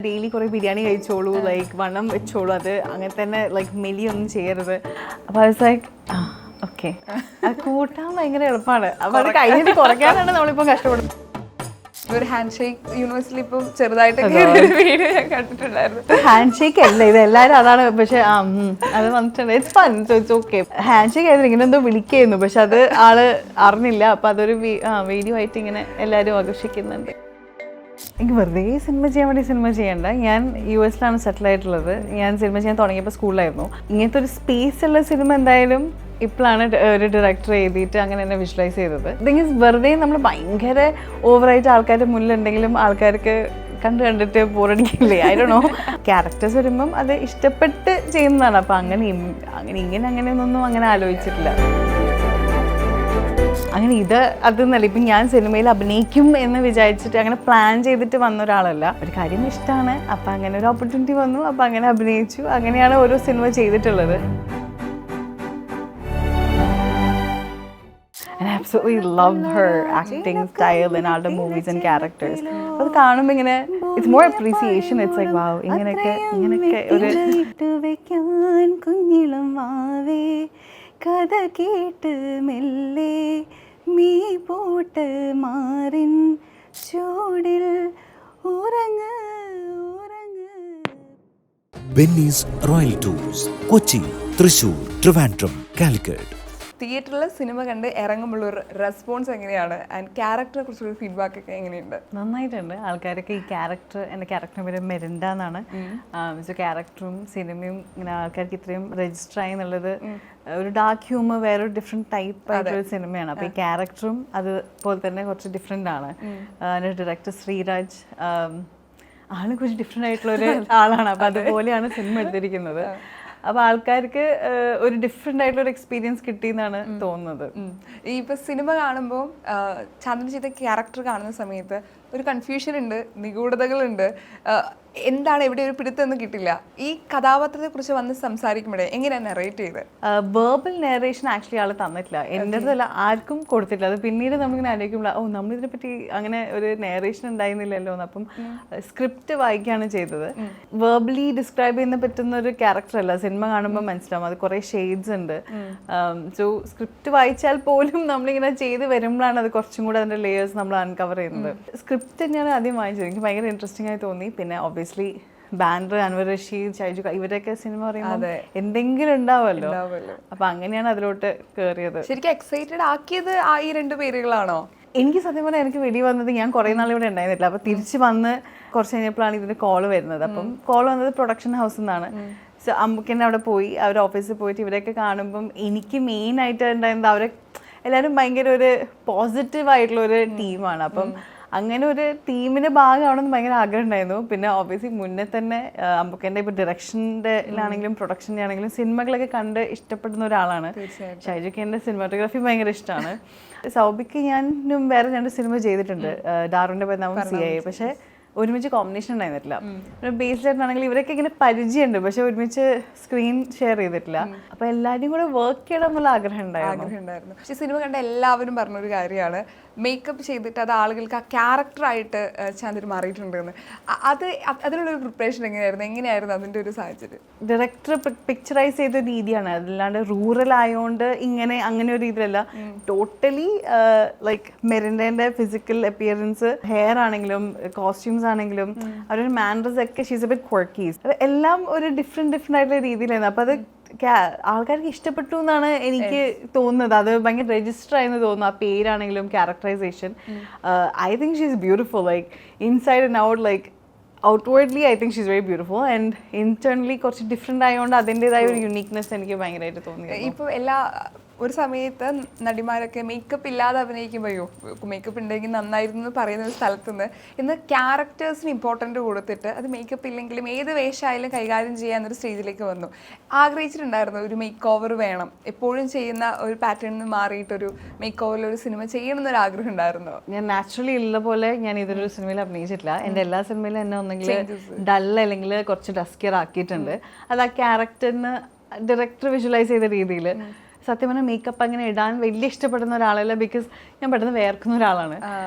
Daily കുറേ ബിരിയാണി കഴിച്ചോളൂ, like വണ്ണം വെച്ചോളൂ, അത് അങ്ങനെ തന്നെ ലൈക്ക് മെലിയൊന്നും ചെയ്യരുത്. അപ്പോൾ അത് ലൈക്ക് ഓക്കെ, അത് കൂട്ടാൻ ഭയങ്കര എളുപ്പമാണ്. അപ്പോൾ അത് കഴിഞ്ഞിട്ട് കുറയ്ക്കാനാണ് നമ്മളിപ്പോൾ കഷ്ടപ്പെടുന്നത്. ഒരു ഹാൻഡ് ഷേക്ക് യൂണിവേഴ്സിറ്റി ഇപ്പം ചെറുതായിട്ടൊക്കെ വീഡിയോ ഞാൻ കണ്ടിട്ടുണ്ടായിരുന്നു. ഹാൻഡ് ഷേക്ക് അല്ല ഇത്, എല്ലാവരും അതാണ്. പക്ഷെ അത് വന്നിട്ടുണ്ട്. It's fun, it's okay. Hand shake ആയിരുന്നു, ഇങ്ങനെ എന്തോ വിളിക്കായിരുന്നു, പക്ഷെ അത് ആള് അറിഞ്ഞില്ല. അപ്പോൾ അതൊരു വീഡിയോ ആയിട്ട് ഇങ്ങനെ എല്ലാവരും ആകർഷിക്കുന്നുണ്ട്. എനിക്ക് വെറുതെ സിനിമ ചെയ്യാൻ വേണ്ടി സിനിമ ചെയ്യണ്ട. ഞാൻ US സെറ്റിൽ ആയിട്ടുള്ളത്. ഞാൻ സിനിമ ചെയ്യാൻ തുടങ്ങിയപ്പോൾ സ്കൂളിലായിരുന്നു. ഇങ്ങനത്തെ ഒരു സ്പേസ് ഉള്ള സിനിമ എന്തായാലും ഇപ്പോഴാണ് ഒരു ഡയറക്ടർ എഴുതിയിട്ട് അങ്ങനെ തന്നെ വിഷ്വലൈസ് ചെയ്തത്. തിങ്സ് വെറുതെ നമ്മൾ ഭയങ്കര ഓവറായിട്ട് ആൾക്കാരുടെ മുന്നിലുണ്ടെങ്കിലും ആൾക്കാർക്ക് കണ്ടിട്ട് ബോറടിക്കില്ലേ, ഐ ഡോണ്ട് നോ. ക്യാരക്ടേഴ്സ് വരുമ്പം അത് ഇഷ്ടപ്പെട്ട് ചെയ്യുന്നതാണ്. അപ്പം അങ്ങനെയൊന്നും അങ്ങനെ ആലോചിച്ചിട്ടില്ല. അങ്ങനെ അതെന്നല്ല, ഇപ്പം ഞാൻ സിനിമയിൽ അഭിനയിക്കും എന്ന് വിചാരിച്ചിട്ട് അങ്ങനെ പ്ലാൻ ചെയ്തിട്ട് വന്ന ഒരാളല്ല. ഒരു കാര്യം ഇഷ്ടമാണ്, അപ്പം അങ്ങനെ ഒരു ഓപ്പർച്യൂണിറ്റി വന്നു, അപ്പം അങ്ങനെ അഭിനയിച്ചു. അങ്ങനെയാണ് ഓരോ സിനിമ ചെയ്തിട്ടുള്ളത്. And I absolutely love her acting style in all the movies and characters. അത് കാണുമ്പോൾ ഇങ്ങനെ it's more appreciation. It's like wow, ഇങ്ങനെയൊക്കെ ഒരു കുഞ്ഞിളം വാവേ കഥ കേട്ട് മെല്ലെ മീ പോട്ട് മാറിൻ ചൂടിൽ ഉറങ്ങ്. ബെന്നീസ് റോയൽ ടൂർസ് കൊച്ചി, തൃശൂർ, ട്രിവാൻഡ്രം, കാലിക്കറ്റ്. തിയേറ്ററിൽ സിനിമ കണ്ട് ഇറങ്ങുമ്പോഴൊരു റെസ്പോൺസ് എങ്ങനെയാണ്? ആൻഡ് ക്യാരക്ടറെ കുറിച്ചൊരു ഫീഡ്ബാക്ക് ഒക്കെ എങ്ങനെയുണ്ട്? നന്നായിട്ടുണ്ട്. ആൾക്കാരൊക്കെ ഈ എൻ്റെ ക്യാരക്ടറിന് പേര് മെരിൻഡ എന്നാണ്. ക്യാരക്ടറും സിനിമയും ഇങ്ങനെ ആൾക്കാർക്ക് ഇത്രയും രജിസ്റ്റർ ആയി എന്നുള്ളത് ഒരു ഡാർക്ക് ഹ്യൂമർ, വേറൊരു ഡിഫറെൻറ്റ് ടൈപ്പ് ആയിട്ടൊരു സിനിമയാണ്. അപ്പോൾ ഈ ക്യാരക്ടറും അതുപോലെ തന്നെ കുറച്ച് ഡിഫറെൻ്റ് ആണ്. അതിൻ്റെ ഡയറക്ടർ ശ്രീരാജ് ആള് കുറച്ച് ഡിഫറെൻ്റ് ആയിട്ടുള്ളൊരു ആളാണ്. അപ്പോൾ അതുപോലെയാണ് സിനിമ എടുത്തിരിക്കുന്നത്. അപ്പോൾ ആൾക്കാർക്ക് ഒരു ഡിഫറെൻ്റ് ആയിട്ടുള്ളൊരു എക്സ്പീരിയൻസ് കിട്ടിയെന്നാണ് തോന്നുന്നത്. ഈ ഇപ്പോൾ സിനിമ കാണുമ്പോൾ ചന്ദ്രൻ ചെയ്ത ക്യാരക്ടർ കാണുന്ന സമയത്ത് ഒരു കൺഫ്യൂഷൻ ഉണ്ട്, നിഗൂഢതകളുണ്ട്, എന്താണ് എവിടെ ഒരു പിടുത്തൊന്നും കിട്ടില്ല. ഈ കഥാപാത്രത്തെ കുറിച്ച് വന്ന് സംസാരിക്കുമ്പോഴേ എങ്ങനെയാണ് നെറേറ്റ് ചെയ്ത്? വെർബൽ നെറേഷൻ ആക്ച്വലി ആൾ തന്നിട്ടില്ല, എൻ്റെ അടുത്തല്ല, ആർക്കും കൊടുത്തിട്ടില്ല. അത് പിന്നീട് നമ്മളിങ്ങനെ ആലോചിക്കുമ്പോൾ നമ്മളിതിനെ പറ്റി അങ്ങനെ ഒരു നെറേഷൻ ഉണ്ടായിരുന്നില്ലല്ലോ എന്ന്. അപ്പം സ്ക്രിപ്റ്റ് വായിക്കുകയാണ് ചെയ്തത്. വെർബലി ഡിസ്ക്രൈബ് ചെയ്യുന്ന പറ്റുന്ന ഒരു ക്യാരക്ടർ അല്ല. സിനിമ കാണുമ്പോൾ മനസ്സിലാവും അത് കുറേ ഷെയ്ഡ്സ് ഉണ്ട്. സോ സ്ക്രിപ്റ്റ് വായിച്ചാൽ പോലും നമ്മളിങ്ങനെ ചെയ്ത് വരുമ്പോഴാണ് അത് കുറച്ചും കൂടെ അതിൻ്റെ ലേയേഴ്സ് നമ്മൾ അൺകവർ ചെയ്യുന്നത്. സ്ക്രിപ്റ്റ് തന്നെയാണ് ആദ്യം വായിച്ചത്. എനിക്ക് ഭയങ്കര ഇൻട്രസ്റ്റിംഗ് ആയി തോന്നി. പിന്നെ ഒബ്വിയസ്ലി ബാനർ, അൻവർ റഷീദ്, ഷൈജു, ഇവരൊക്കെ സിനിമ പറയുമ്പോൾ എന്തെങ്കിലും ഉണ്ടാവുമല്ലോ. അപ്പൊ അങ്ങനെയാണ് അതിലോട്ട് കയറിയത്. ശരിക്കും എക്സൈറ്റഡ് ആക്കിയത് ഈ രണ്ട് പേരുകളാണോ? എനിക്ക് സത്യം പറഞ്ഞാൽ എനിക്ക് വെടി വന്നത്, ഞാൻ കുറേ നാൾ ഇവിടെ ഉണ്ടായിരുന്നില്ല. അപ്പോൾ തിരിച്ച് വന്ന് കുറച്ച് കഴിഞ്ഞപ്പോഴാണ് ഇതിൻ്റെ കോള് വരുന്നത്. അപ്പം കോള് വന്നത് പ്രൊഡക്ഷൻ ഹൗസിൽ നിന്നാണ്. സോ അമ്പുക്കന്നെ അവിടെ പോയി, അവർ ഓഫീസിൽ പോയിട്ട് ഇവരെയൊക്കെ കാണുമ്പം എനിക്ക് മെയിനായിട്ട് ഉണ്ടായിരുന്നത് അവരെ എല്ലാവരും ഭയങ്കര ഒരു പോസിറ്റീവായിട്ടുള്ളൊരു ടീമാണ്. അപ്പം അങ്ങനെ ഒരു ടീമിൻ്റെ ഭാഗമാണെന്ന് ഭയങ്കര ആഗ്രഹം ഉണ്ടായിരുന്നു. പിന്നെ ഒബ്വിയസ്ലി മുന്നേ തന്നെ അമ്പുക്കൻ്റെ ഇപ്പോൾ ഡയറക്ഷനിലാണെങ്കിലും പ്രൊഡക്ഷൻ്റെ ആണെങ്കിലും സിനിമകളൊക്കെ കണ്ട് ഇഷ്ടപ്പെടുന്ന ഒരാളാണ്. ഷൈജുഖേൻ്റെ സിനിമാറ്റോഗ്രാഫി ഭയങ്കര ഇഷ്ടമാണ്. സൗബിക്ക് ഞാനും വേറെ 2 സിനിമ ചെയ്തിട്ടുണ്ട്. ഡാറുവിൻ്റെ ബദനാമും CIA. പക്ഷേ ഒരുമിച്ച് കോമ്പിനേഷൻ ഉണ്ടായിരുന്നില്ല. ബേസിലായിട്ടാണെങ്കിൽ ഇവരൊക്കെ ഇങ്ങനെ പരിചയമുണ്ട്, പക്ഷെ ഒരുമിച്ച് സ്ക്രീൻ ഷെയർ ചെയ്തിട്ടില്ല. അപ്പോൾ എല്ലാവരും കൂടെ വർക്ക് ചെയ്യണം എന്നുള്ള ആഗ്രഹം ഉണ്ടായിരുന്നു. പക്ഷെ സിനിമ കണ്ട എല്ലാവരും പറഞ്ഞൊരു കാര്യമാണ്, മേക്കപ്പ് ചെയ്തിട്ട് അത് ആളുകൾക്ക് ആ ക്യാരക്ടറായിട്ട് ചന്ദ്രൻ മാറിയിട്ടുണ്ടെന്ന്. അതിനുള്ളൊരു പ്രിപ്പറേഷൻ എങ്ങനെയായിരുന്നു അതിൻ്റെ ഒരു സാഹചര്യം? ഡയറക്ടർ പിക്ചറൈസ് ചെയ്ത രീതിയാണ്, അതല്ലാണ്ട് റൂറൽ ആയതുകൊണ്ട് അങ്ങനെ ഒരു രീതിയിലല്ല. ടോട്ടലി ലൈക്ക് മെറിൻഡേൻ്റെ ഫിസിക്കൽ അപ്പിയറൻസ്, ഹെയർ ആണെങ്കിലും കോസ്റ്റ്യൂംസ് ആണെങ്കിലും അവരൊരു മാനേഴ്സ് ഒക്കെ ഷീസ് എ ബിറ്റ് ക്വർക്കീസ്, എല്ലാം ഒരു ഡിഫറെൻറ്റ് ആയിട്ടുള്ള രീതിയിലായിരുന്നു. അപ്പോൾ അത് ആൾക്കാർക്ക് ഇഷ്ടപ്പെട്ടു എന്നാണ് എനിക്ക് തോന്നുന്നത്. അത് ഭയങ്കര രജിസ്റ്റർ ആയെന്ന് തോന്നുന്നു. ആ പേരാണെങ്കിലും characterisation. I think she is beautiful, like inside and out. Like outwardly I think she is very beautiful, and internally കുറച്ച് ഡിഫറെൻ്റ് ആയതുകൊണ്ട് അതിൻ്റെതായ ഒരു യുണീക്നെസ് എനിക്ക് ഭയങ്കരമായിട്ട് തോന്നി. ഇപ്പോൾ ഒരു സമയത്ത് നടിമാരൊക്കെ മേക്കപ്പ് ഇല്ലാതെ അഭിനയിക്കുമ്പോഴോ മേക്കപ്പ് ഉണ്ടെങ്കിൽ നന്നായിരുന്നു എന്ന് പറയുന്ന ഒരു സ്ഥലത്ത് നിന്ന് ഇന്ന് ക്യാരക്ടേഴ്സിന് ഇമ്പോർട്ടൻറ്റ് കൊടുത്തിട്ട് അത് മേക്കപ്പ് ഇല്ലെങ്കിലും ഏത് വേഷമായാലും കൈകാര്യം ചെയ്യാന്നൊരു സ്റ്റേജിലേക്ക് വന്നു. ആഗ്രഹിച്ചിട്ടുണ്ടായിരുന്നു ഒരു മേക്ക് ഓവർ വേണം, എപ്പോഴും ചെയ്യുന്ന ഒരു പാറ്റേണിൽ നിന്ന് മാറിയിട്ടൊരു മേക്ക് ഓവറിൽ ഒരു സിനിമ ചെയ്യണം എന്നൊരു ആഗ്രഹം ഉണ്ടായിരുന്നു? ഞാൻ നാച്ചുറലി ഉള്ള പോലെ ഞാൻ ഇതൊരു സിനിമയിൽ അഭിനയിച്ചിട്ടില്ല. എൻ്റെ എല്ലാ സിനിമയിലും എന്നെ ഒന്നെങ്കിൽ ഡൾ അല്ലെങ്കിൽ കുറച്ച് ഡസ്കിയർ ആക്കിയിട്ടുണ്ട്. അത് ആ ക്യാരക്ടറിന് ഡയറക്ടർ വിഷ്വലൈസ് ചെയ്ത രീതിയിൽ സത്യം പറഞ്ഞാൽ മേക്കപ്പ് അങ്ങനെ ഇടാൻ വലിയ ഇഷ്ടപ്പെടുന്ന ഒരാളല്ല, ബിക്കോസ് ഞാൻ പെട്ടെന്ന് വേർക്കുന്ന ഒരാളാണ്.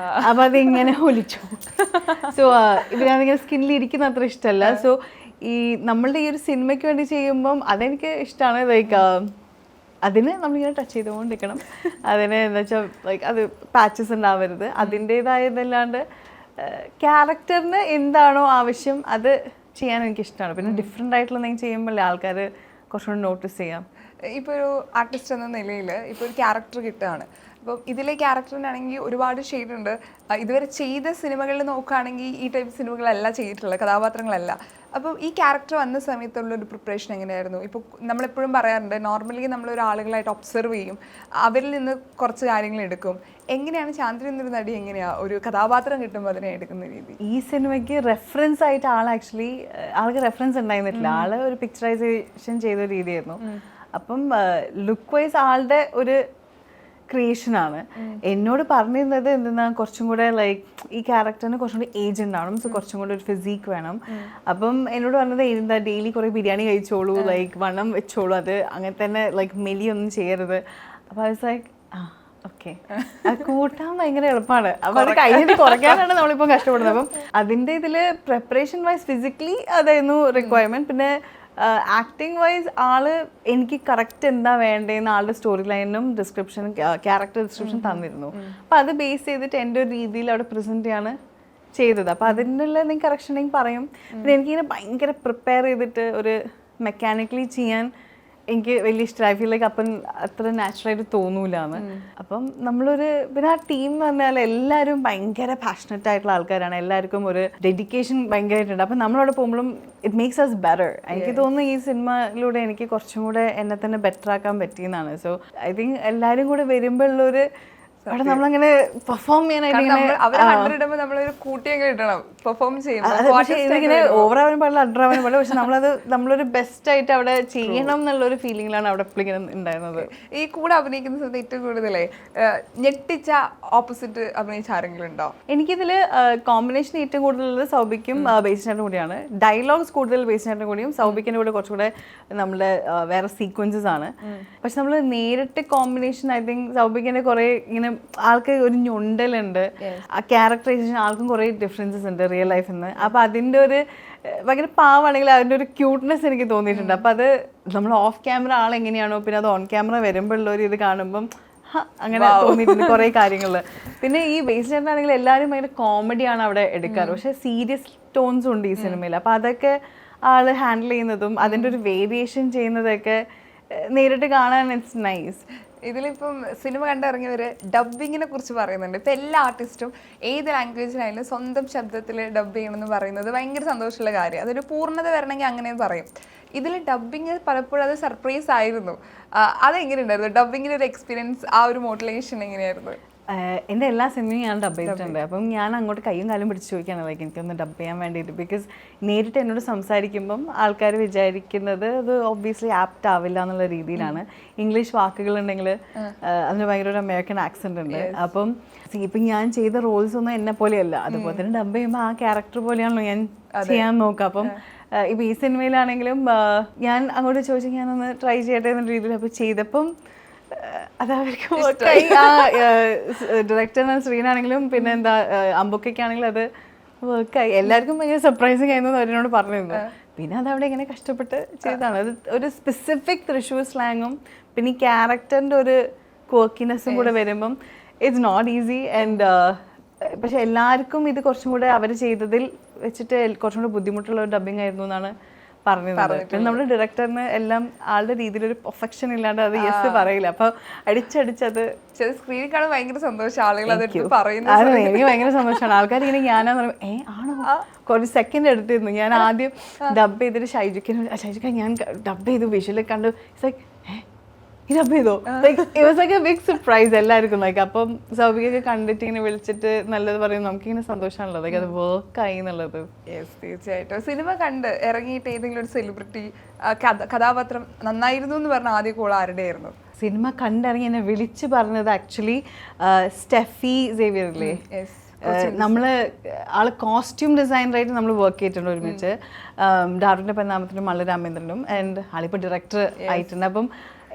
അപ്പോൾ അതിങ്ങനെ ഒലിച്ചു. സോ ഇവരതിങ്ങനെ സ്കിന്നിൽ ഇരിക്കുന്ന അത്ര ഇഷ്ടമല്ല. സോ ഈ നമ്മളുടെ ഈ ഒരു സിനിമയ്ക്ക് വേണ്ടി ചെയ്യുമ്പം അതെനിക്ക് ഇഷ്ടമാണ്. ലൈക്ക് അതിന് നമ്മളിങ്ങനെ ടച്ച് ചെയ്തുകൊണ്ടിരിക്കണം. അതിന് എന്താ വെച്ചാൽ ലൈക്ക് അത് പാച്ചസ് ഉണ്ടാവരുത്, അതിൻ്റേതായതല്ലാണ്ട് ക്യാരക്ടറിന് എന്താണോ ആവശ്യം അത് ചെയ്യാൻ എനിക്കിഷ്ടമാണ്. പിന്നെ ഡിഫറെൻ്റ് ആയിട്ടുള്ള എന്തെങ്കിലും ചെയ്യുമ്പോഴല്ലേ ആൾക്കാർ കുറച്ചുകൂടി നോട്ടീസ് ചെയ്യാം. ഇപ്പോൾ ഒരു ആർട്ടിസ്റ്റ് എന്ന നിലയിൽ ഇപ്പോൾ ഒരു ക്യാരക്ടർ കിട്ടുകയാണ്. അപ്പം ഇതിലെ ക്യാരക്ടറിനാണെങ്കിൽ ഒരുപാട് ഷെയ്ഡുണ്ട്. ഇതുവരെ ചെയ്ത സിനിമകളിൽ നോക്കുകയാണെങ്കിൽ ഈ ടൈപ്പ് സിനിമകളല്ല ചെയ്തിട്ടുള്ളത്, കഥാപാത്രങ്ങളല്ല. അപ്പം ഈ ക്യാരക്ടർ വന്ന സമയത്തുള്ള ഒരു പ്രിപ്പറേഷൻ എങ്ങനെയായിരുന്നു? ഇപ്പോൾ നമ്മളെപ്പോഴും പറയാറുണ്ട്, നോർമലി നമ്മളൊരു ആളുകളായിട്ട് ഒബ്സർവ് ചെയ്യും, അവരിൽ നിന്ന് കുറച്ച് കാര്യങ്ങൾ എടുക്കും. എങ്ങനെയാണ് ചാന്ദ്രി എന്നൊരു നടി എങ്ങനെയാണ് ഒരു കഥാപാത്രം കിട്ടുമ്പോൾ അതിനെ എടുക്കുന്ന രീതി? ഈ സിനിമയ്ക്ക് റെഫറൻസ് ആയിട്ട് ആൾക്ക് റെഫറൻസ് ഉണ്ടായിരുന്നില്ല. ആള് ഒരു പിക്ചറൈസേഷൻ ചെയ്ത രീതിയായിരുന്നു. അപ്പം ലുക്ക് വൈസ് ആളുടെ ഒരു ക്രിയേഷനാണ്. എന്നോട് പറഞ്ഞിരുന്നത് എന്തെന്നാ, കുറച്ചും കൂടെ ലൈക്ക് ഈ ക്യാരക്ടറിന് കുറച്ചും കൂടി ഏജ് ഉണ്ടാവണം, സോ കുറച്ചും കൂടെ ഒരു ഫിസിക്ക് വേണം. അപ്പം എന്നോട് പറഞ്ഞത് എന്താ, ഡെയിലി കുറേ ബിരിയാണി കഴിച്ചോളൂ, ലൈക്ക് വണ്ണം വെച്ചോളൂ, അത് അങ്ങനെ തന്നെ ലൈക്ക് മെലിയൊന്നും ചെയ്യരുത്. അപ്പോൾ അത് ലൈക്ക് ഓക്കെ, അത് കൂട്ടാൻ ഭയങ്കര എളുപ്പമാണ്. അപ്പം അത് കഴിഞ്ഞിട്ട് കുറയ്ക്കാനാണ് നമ്മളിപ്പോൾ കഷ്ടപ്പെടുന്നത്. അപ്പം അതിൻ്റെ ഇതിൽ പ്രിപ്പറേഷൻ വൈസ് ഫിസിക്കലി അതായിരുന്നു റിക്വയർമെൻറ്റ്. പിന്നെ ആക്ടിങ് വൈസ് ആള് എനിക്ക് കറക്റ്റ് എന്താ വേണ്ടതെന്ന് ആളുടെ സ്റ്റോറി ലൈനും ഡിസ്ക്രിപ്ഷൻ, ക്യാരക്ടർ ഡിസ്ക്രിപ്ഷൻ തന്നിരുന്നു. അപ്പം അത് ബേസ് ചെയ്തിട്ട് എൻ്റെ ഒരു രീതിയിൽ അവിടെ പ്രസൻറ്റ് ചെയ്യാണ് ചെയ്തത്. അപ്പം അതിനുള്ള എന്തെങ്കിലും കറക്ഷൻ ഉണ്ടെങ്കിൽ പറയും. പിന്നെ എനിക്കിങ്ങനെ ഭയങ്കര പ്രിപ്പയർ ചെയ്തിട്ട് ഒരു മെക്കാനിക്കലി ചെയ്യാൻ എനിക്ക് വലിയ ഇഷ്ടമായി. ഐ ഫീൽ ലൈക്ക് അപ്പം അത്ര നാച്ചുറലായിട്ട് തോന്നൂലെന്ന്. അപ്പം നമ്മളൊരു പിന്നെ ആ ടീം എന്ന് പറഞ്ഞാൽ എല്ലാവരും ഭയങ്കര പാഷനറ്റ് ആയിട്ടുള്ള ആൾക്കാരാണ്. എല്ലാവർക്കും ഒരു ഡെഡിക്കേഷൻ ഭയങ്കരമായിട്ടുണ്ട്. അപ്പം നമ്മളവിടെ പോകുമ്പോഴും ഇറ്റ് മേക്സ് അസ് ബെറ്റർ. എനിക്ക് തോന്നുന്നു ഈ സിനിമയിലൂടെ എനിക്ക് കുറച്ചും കൂടെ എന്നെ തന്നെ ബെറ്റർ ആക്കാൻ പറ്റിയെന്നാണ്. സോ ഐ തിങ്ക് എല്ലാവരും കൂടെ വരുമ്പോഴുള്ളൊരു അവിടെ നമ്മളങ്ങനെ പെർഫോം ചെയ്യാനായിട്ട് നമ്മളൊരു കൂട്ടിയൊക്കെ ഇടണം പെർഫോം ഇങ്ങനെ ഓവറാവാനും പാടില്ല, അണ്ടറാവാനും പാടില്ല. പക്ഷെ നമ്മളൊരു ബെസ്റ്റ് ആയിട്ട് അവിടെ ചെയ്യണം എന്നുള്ളൊരു ഫീലിംഗിലാണ് അവിടെ എപ്പോഴും ഇങ്ങനെ ഉണ്ടായിരുന്നത്. ഈ കൂടെ അഭിനയിക്കുന്ന സമയത്ത് ഏറ്റവും കൂടുതലേ ഞെട്ടിച്ച ഓപ്പോസിറ്റ് അഭിനയിച്ച ആരെങ്കിലും ഉണ്ടോ? എനിക്കിതിൽ കോമ്പിനേഷൻ ഏറ്റവും കൂടുതലുള്ളത് സൗബിക്കും ബേസിനായിട്ടും കൂടിയാണ്. ഡയലോഗ്സ് കൂടുതൽ ബേസിനായിട്ടും കൂടിയും സൗബിക്കിൻ്റെ കൂടെ കുറച്ചുകൂടെ നമ്മുടെ വേറെ സീക്വൻസസ് ആണ്. പക്ഷെ നമ്മൾ നേരിട്ട് കോമ്പിനേഷൻ ഐ തിങ്ക് സൗബിക്കിൻ്റെ കുറേ ഇങ്ങനെ ആൾക്ക് ഒരു ഞൊണ്ടലുണ്ട്, ആ ക്യാരക്ടറൈസേഷൻ ആൾക്കും കുറേ ഡിഫറൻസസ് ഉണ്ട് റിയൽ ലൈഫിൽ നിന്ന്. അപ്പം അതിൻ്റെ ഒരു ഭയങ്കര പാവാണെങ്കിൽ അതിൻ്റെ ഒരു ക്യൂട്ട്നെസ് എനിക്ക് തോന്നിയിട്ടുണ്ട്. അപ്പം അത് നമ്മൾ ഓഫ് ക്യാമറ ആളെങ്ങനെയാണോ പിന്നെ അത് ഓൺ ക്യാമറ വരുമ്പോഴുള്ളൊരു ഇത് കാണുമ്പം അങ്ങനെ തോന്നിയിട്ടുണ്ട് കുറേ കാര്യങ്ങൾ. പിന്നെ ഈ ബേസിനാണെങ്കിൽ എല്ലാവരും ഭയങ്കര കോമഡിയാണ് അവിടെ എടുക്കാറ്, പക്ഷേ സീരിയസ് ടോൺസും ഉണ്ട് ഈ സിനിമയിൽ. അപ്പം അതൊക്കെ ആൾ ഹാൻഡിൽ ചെയ്യുന്നതും അതിൻ്റെ ഒരു വേരിയേഷൻ ചെയ്യുന്നതൊക്കെ നേരിട്ട് കാണാൻ ഇറ്റ്സ് നൈസ്. ഇതിലിപ്പം സിനിമ കണ്ടിറങ്ങിയവർ ഡബ്ബിങ്ങിനെ കുറിച്ച് പറയുന്നുണ്ട്. ഇപ്പം എല്ലാ ആർട്ടിസ്റ്റും ഏത് ലാംഗ്വേജിലായാലും സ്വന്തം ശബ്ദത്തിൽ ഡബ് ചെയ്യണമെന്ന് പറയുന്നത് ഭയങ്കര സന്തോഷമുള്ള കാര്യം. അതൊരു പൂർണ്ണത വരണമെങ്കിൽ അങ്ങനെ പറയും. ഇതിൽ ഡബ്ബിങ് പലപ്പോഴും അത് സർപ്രൈസ് ആയിരുന്നു. അതെങ്ങനെയുണ്ടായിരുന്നു ഡബ്ബിങ്ങിൻ്റെ ഒരു എക്സ്പീരിയൻസ്? ആ ഒരു മോട്ടിവേഷൻ എങ്ങനെയായിരുന്നു? എൻ്റെ എല്ലാ സിനിമയും ഞാൻ ഡബ് ചെയ്തിട്ടുണ്ട്. അപ്പം ഞാൻ അങ്ങോട്ട് കയ്യും കാലും പിടിച്ച് ചോദിക്കുകയാണ് ലൈക്ക് എനിക്കൊന്ന് ഡബ് ചെയ്യാൻ വേണ്ടിയിട്ട്. ബിക്കോസ് നേരിട്ട് എന്നോട് സംസാരിക്കുമ്പം ആൾക്കാർ വിചാരിക്കുന്നത് അത് ഒബ്വിയസ്ലി ആപ്റ്റ് ആവില്ല എന്നുള്ള രീതിയിലാണ്. ഇംഗ്ലീഷ് വാക്കുകളുണ്ടെങ്കിൽ അതിന് ഭയങ്കര ഒരു അമേരിക്കൻ ആക്സെൻ്റ് ഉണ്ട്. അപ്പം ഇപ്പം ഞാൻ ചെയ്ത റോൾസ് ഒന്നും എന്നെ പോലെയല്ല, അതുപോലെ തന്നെ ഡബ് ചെയ്യുമ്പോൾ ആ ക്യാരക്ടർ പോലെയാണല്ലോ ഞാൻ ചെയ്യാൻ നോക്കുക. അപ്പം ഇപ്പം ഈ സിനിമയിലാണെങ്കിലും ഞാൻ അങ്ങോട്ട് ചോദിച്ചാൽ ഞാനൊന്ന് ട്രൈ ചെയ്യട്ടെ എന്നുള്ള രീതിയിൽ അപ്പോൾ ചെയ്തപ്പം അതവർക്ക് വർക്കായി. ഡയറക്ടർ ശ്രീനാണെങ്കിലും പിന്നെ എന്താ അമ്പൊക്കെയാണെങ്കിലും അത് വർക്കായി. എല്ലാവർക്കും ഭയങ്കര സർപ്രൈസിങ് ആയിരുന്നു അവരോട് പറഞ്ഞിരുന്നു. പിന്നെ അതവിടെ ഇങ്ങനെ കഷ്ടപ്പെട്ട് ചെയ്തതാണ്. അത് ഒരു സ്പെസിഫിക് തൃശ്ശൂർ സ്ലാങ്ങും പിന്നെ ഈ ക്യാരക്ടറിൻ്റെ ഒരു ക്വർക്കിനെസ്സും കൂടെ വരുമ്പം ഇറ്റ്സ് നോട്ട് ഈസി. ആൻഡ് പക്ഷെ എല്ലാവർക്കും ഇത് കുറച്ചും കൂടെ അവർ ചെയ്തതിൽ വെച്ചിട്ട് കുറച്ചും കൂടെ ബുദ്ധിമുട്ടുള്ള ഒരു ഡബ്ബിങ് ആയിരുന്നു എന്നാണ് പറഞ്ഞത്. പിന്നെ നമ്മുടെ ഡയറക്ടറിന് എല്ലാം ആളുടെ രീതിയിലൊരു പെർഫെക്ഷൻ ഇല്ലാണ്ട് അത് യെസ് പറയില്ല. അപ്പൊ അടിച്ചടിച്ചത് സ്ക്രീനിൽ കാണാൻ ഭയങ്കര സന്തോഷം. ആളുകൾ എനിക്ക് ഭയങ്കര സന്തോഷമാണ്. ആൾക്കാർ ഇങ്ങനെ ഞാനാന്ന് പറയുമ്പോൾ ആണോ കുറച്ച് സെക്കൻഡ് എടുത്തിരുന്നു. ഞാൻ ആദ്യം ഡബ് ചെയ്തിട്ട് ഷൈജുക്ക ഞാൻ ഡബ് ചെയ്തു വിഷ്വലൊക്കെ കണ്ടു. ഇറ്റ്സ് ലൈക്ക് ഈ ഡബ് ചെയ്തോ, like it was like a big surprise എല്ലാവർക്കും. ലൈക്ക് അപ്പം സൗബികൊക്കെ കണ്ടിട്ട് ഇങ്ങനെ വിളിച്ചിട്ട് നല്ലത് പറയും, നമുക്കിങ്ങനെ സന്തോഷമാണല്ലോ ലൈക്ക് അത് വർക്കായി എന്നുള്ളത്. യെസ്, തീർച്ചയായിട്ടും. സിനിമ കണ്ട് ഇറങ്ങിയിട്ട് ഏതെങ്കിലും ഒരു സെലിബ്രിറ്റി കഥാപാത്രം നന്നായിരുന്നു എന്ന് പറഞ്ഞ ആദ്യ കോൾ ആരുടെ ആയിരുന്നു? സിനിമ കണ്ടിറങ്ങി എന്നെ വിളിച്ച് പറഞ്ഞത് ആക്ച്വലി സ്റ്റെഫി സേവിയർ ഇല്ലേ, നമ്മൾ ആൾ കോസ്റ്റ്യൂം ഡിസൈനറായിട്ട് നമ്മൾ വർക്ക് ചെയ്തിട്ടുണ്ട് ഒരുമിച്ച്. ഡാർവിൻ്റെ പന്നാമത്തിനും മള്ള രാമേന്ദ്രനും. ആൻഡ് ആളിപ്പോൾ ഡയറക്ടർ ആയിട്ടുണ്ട്. അപ്പം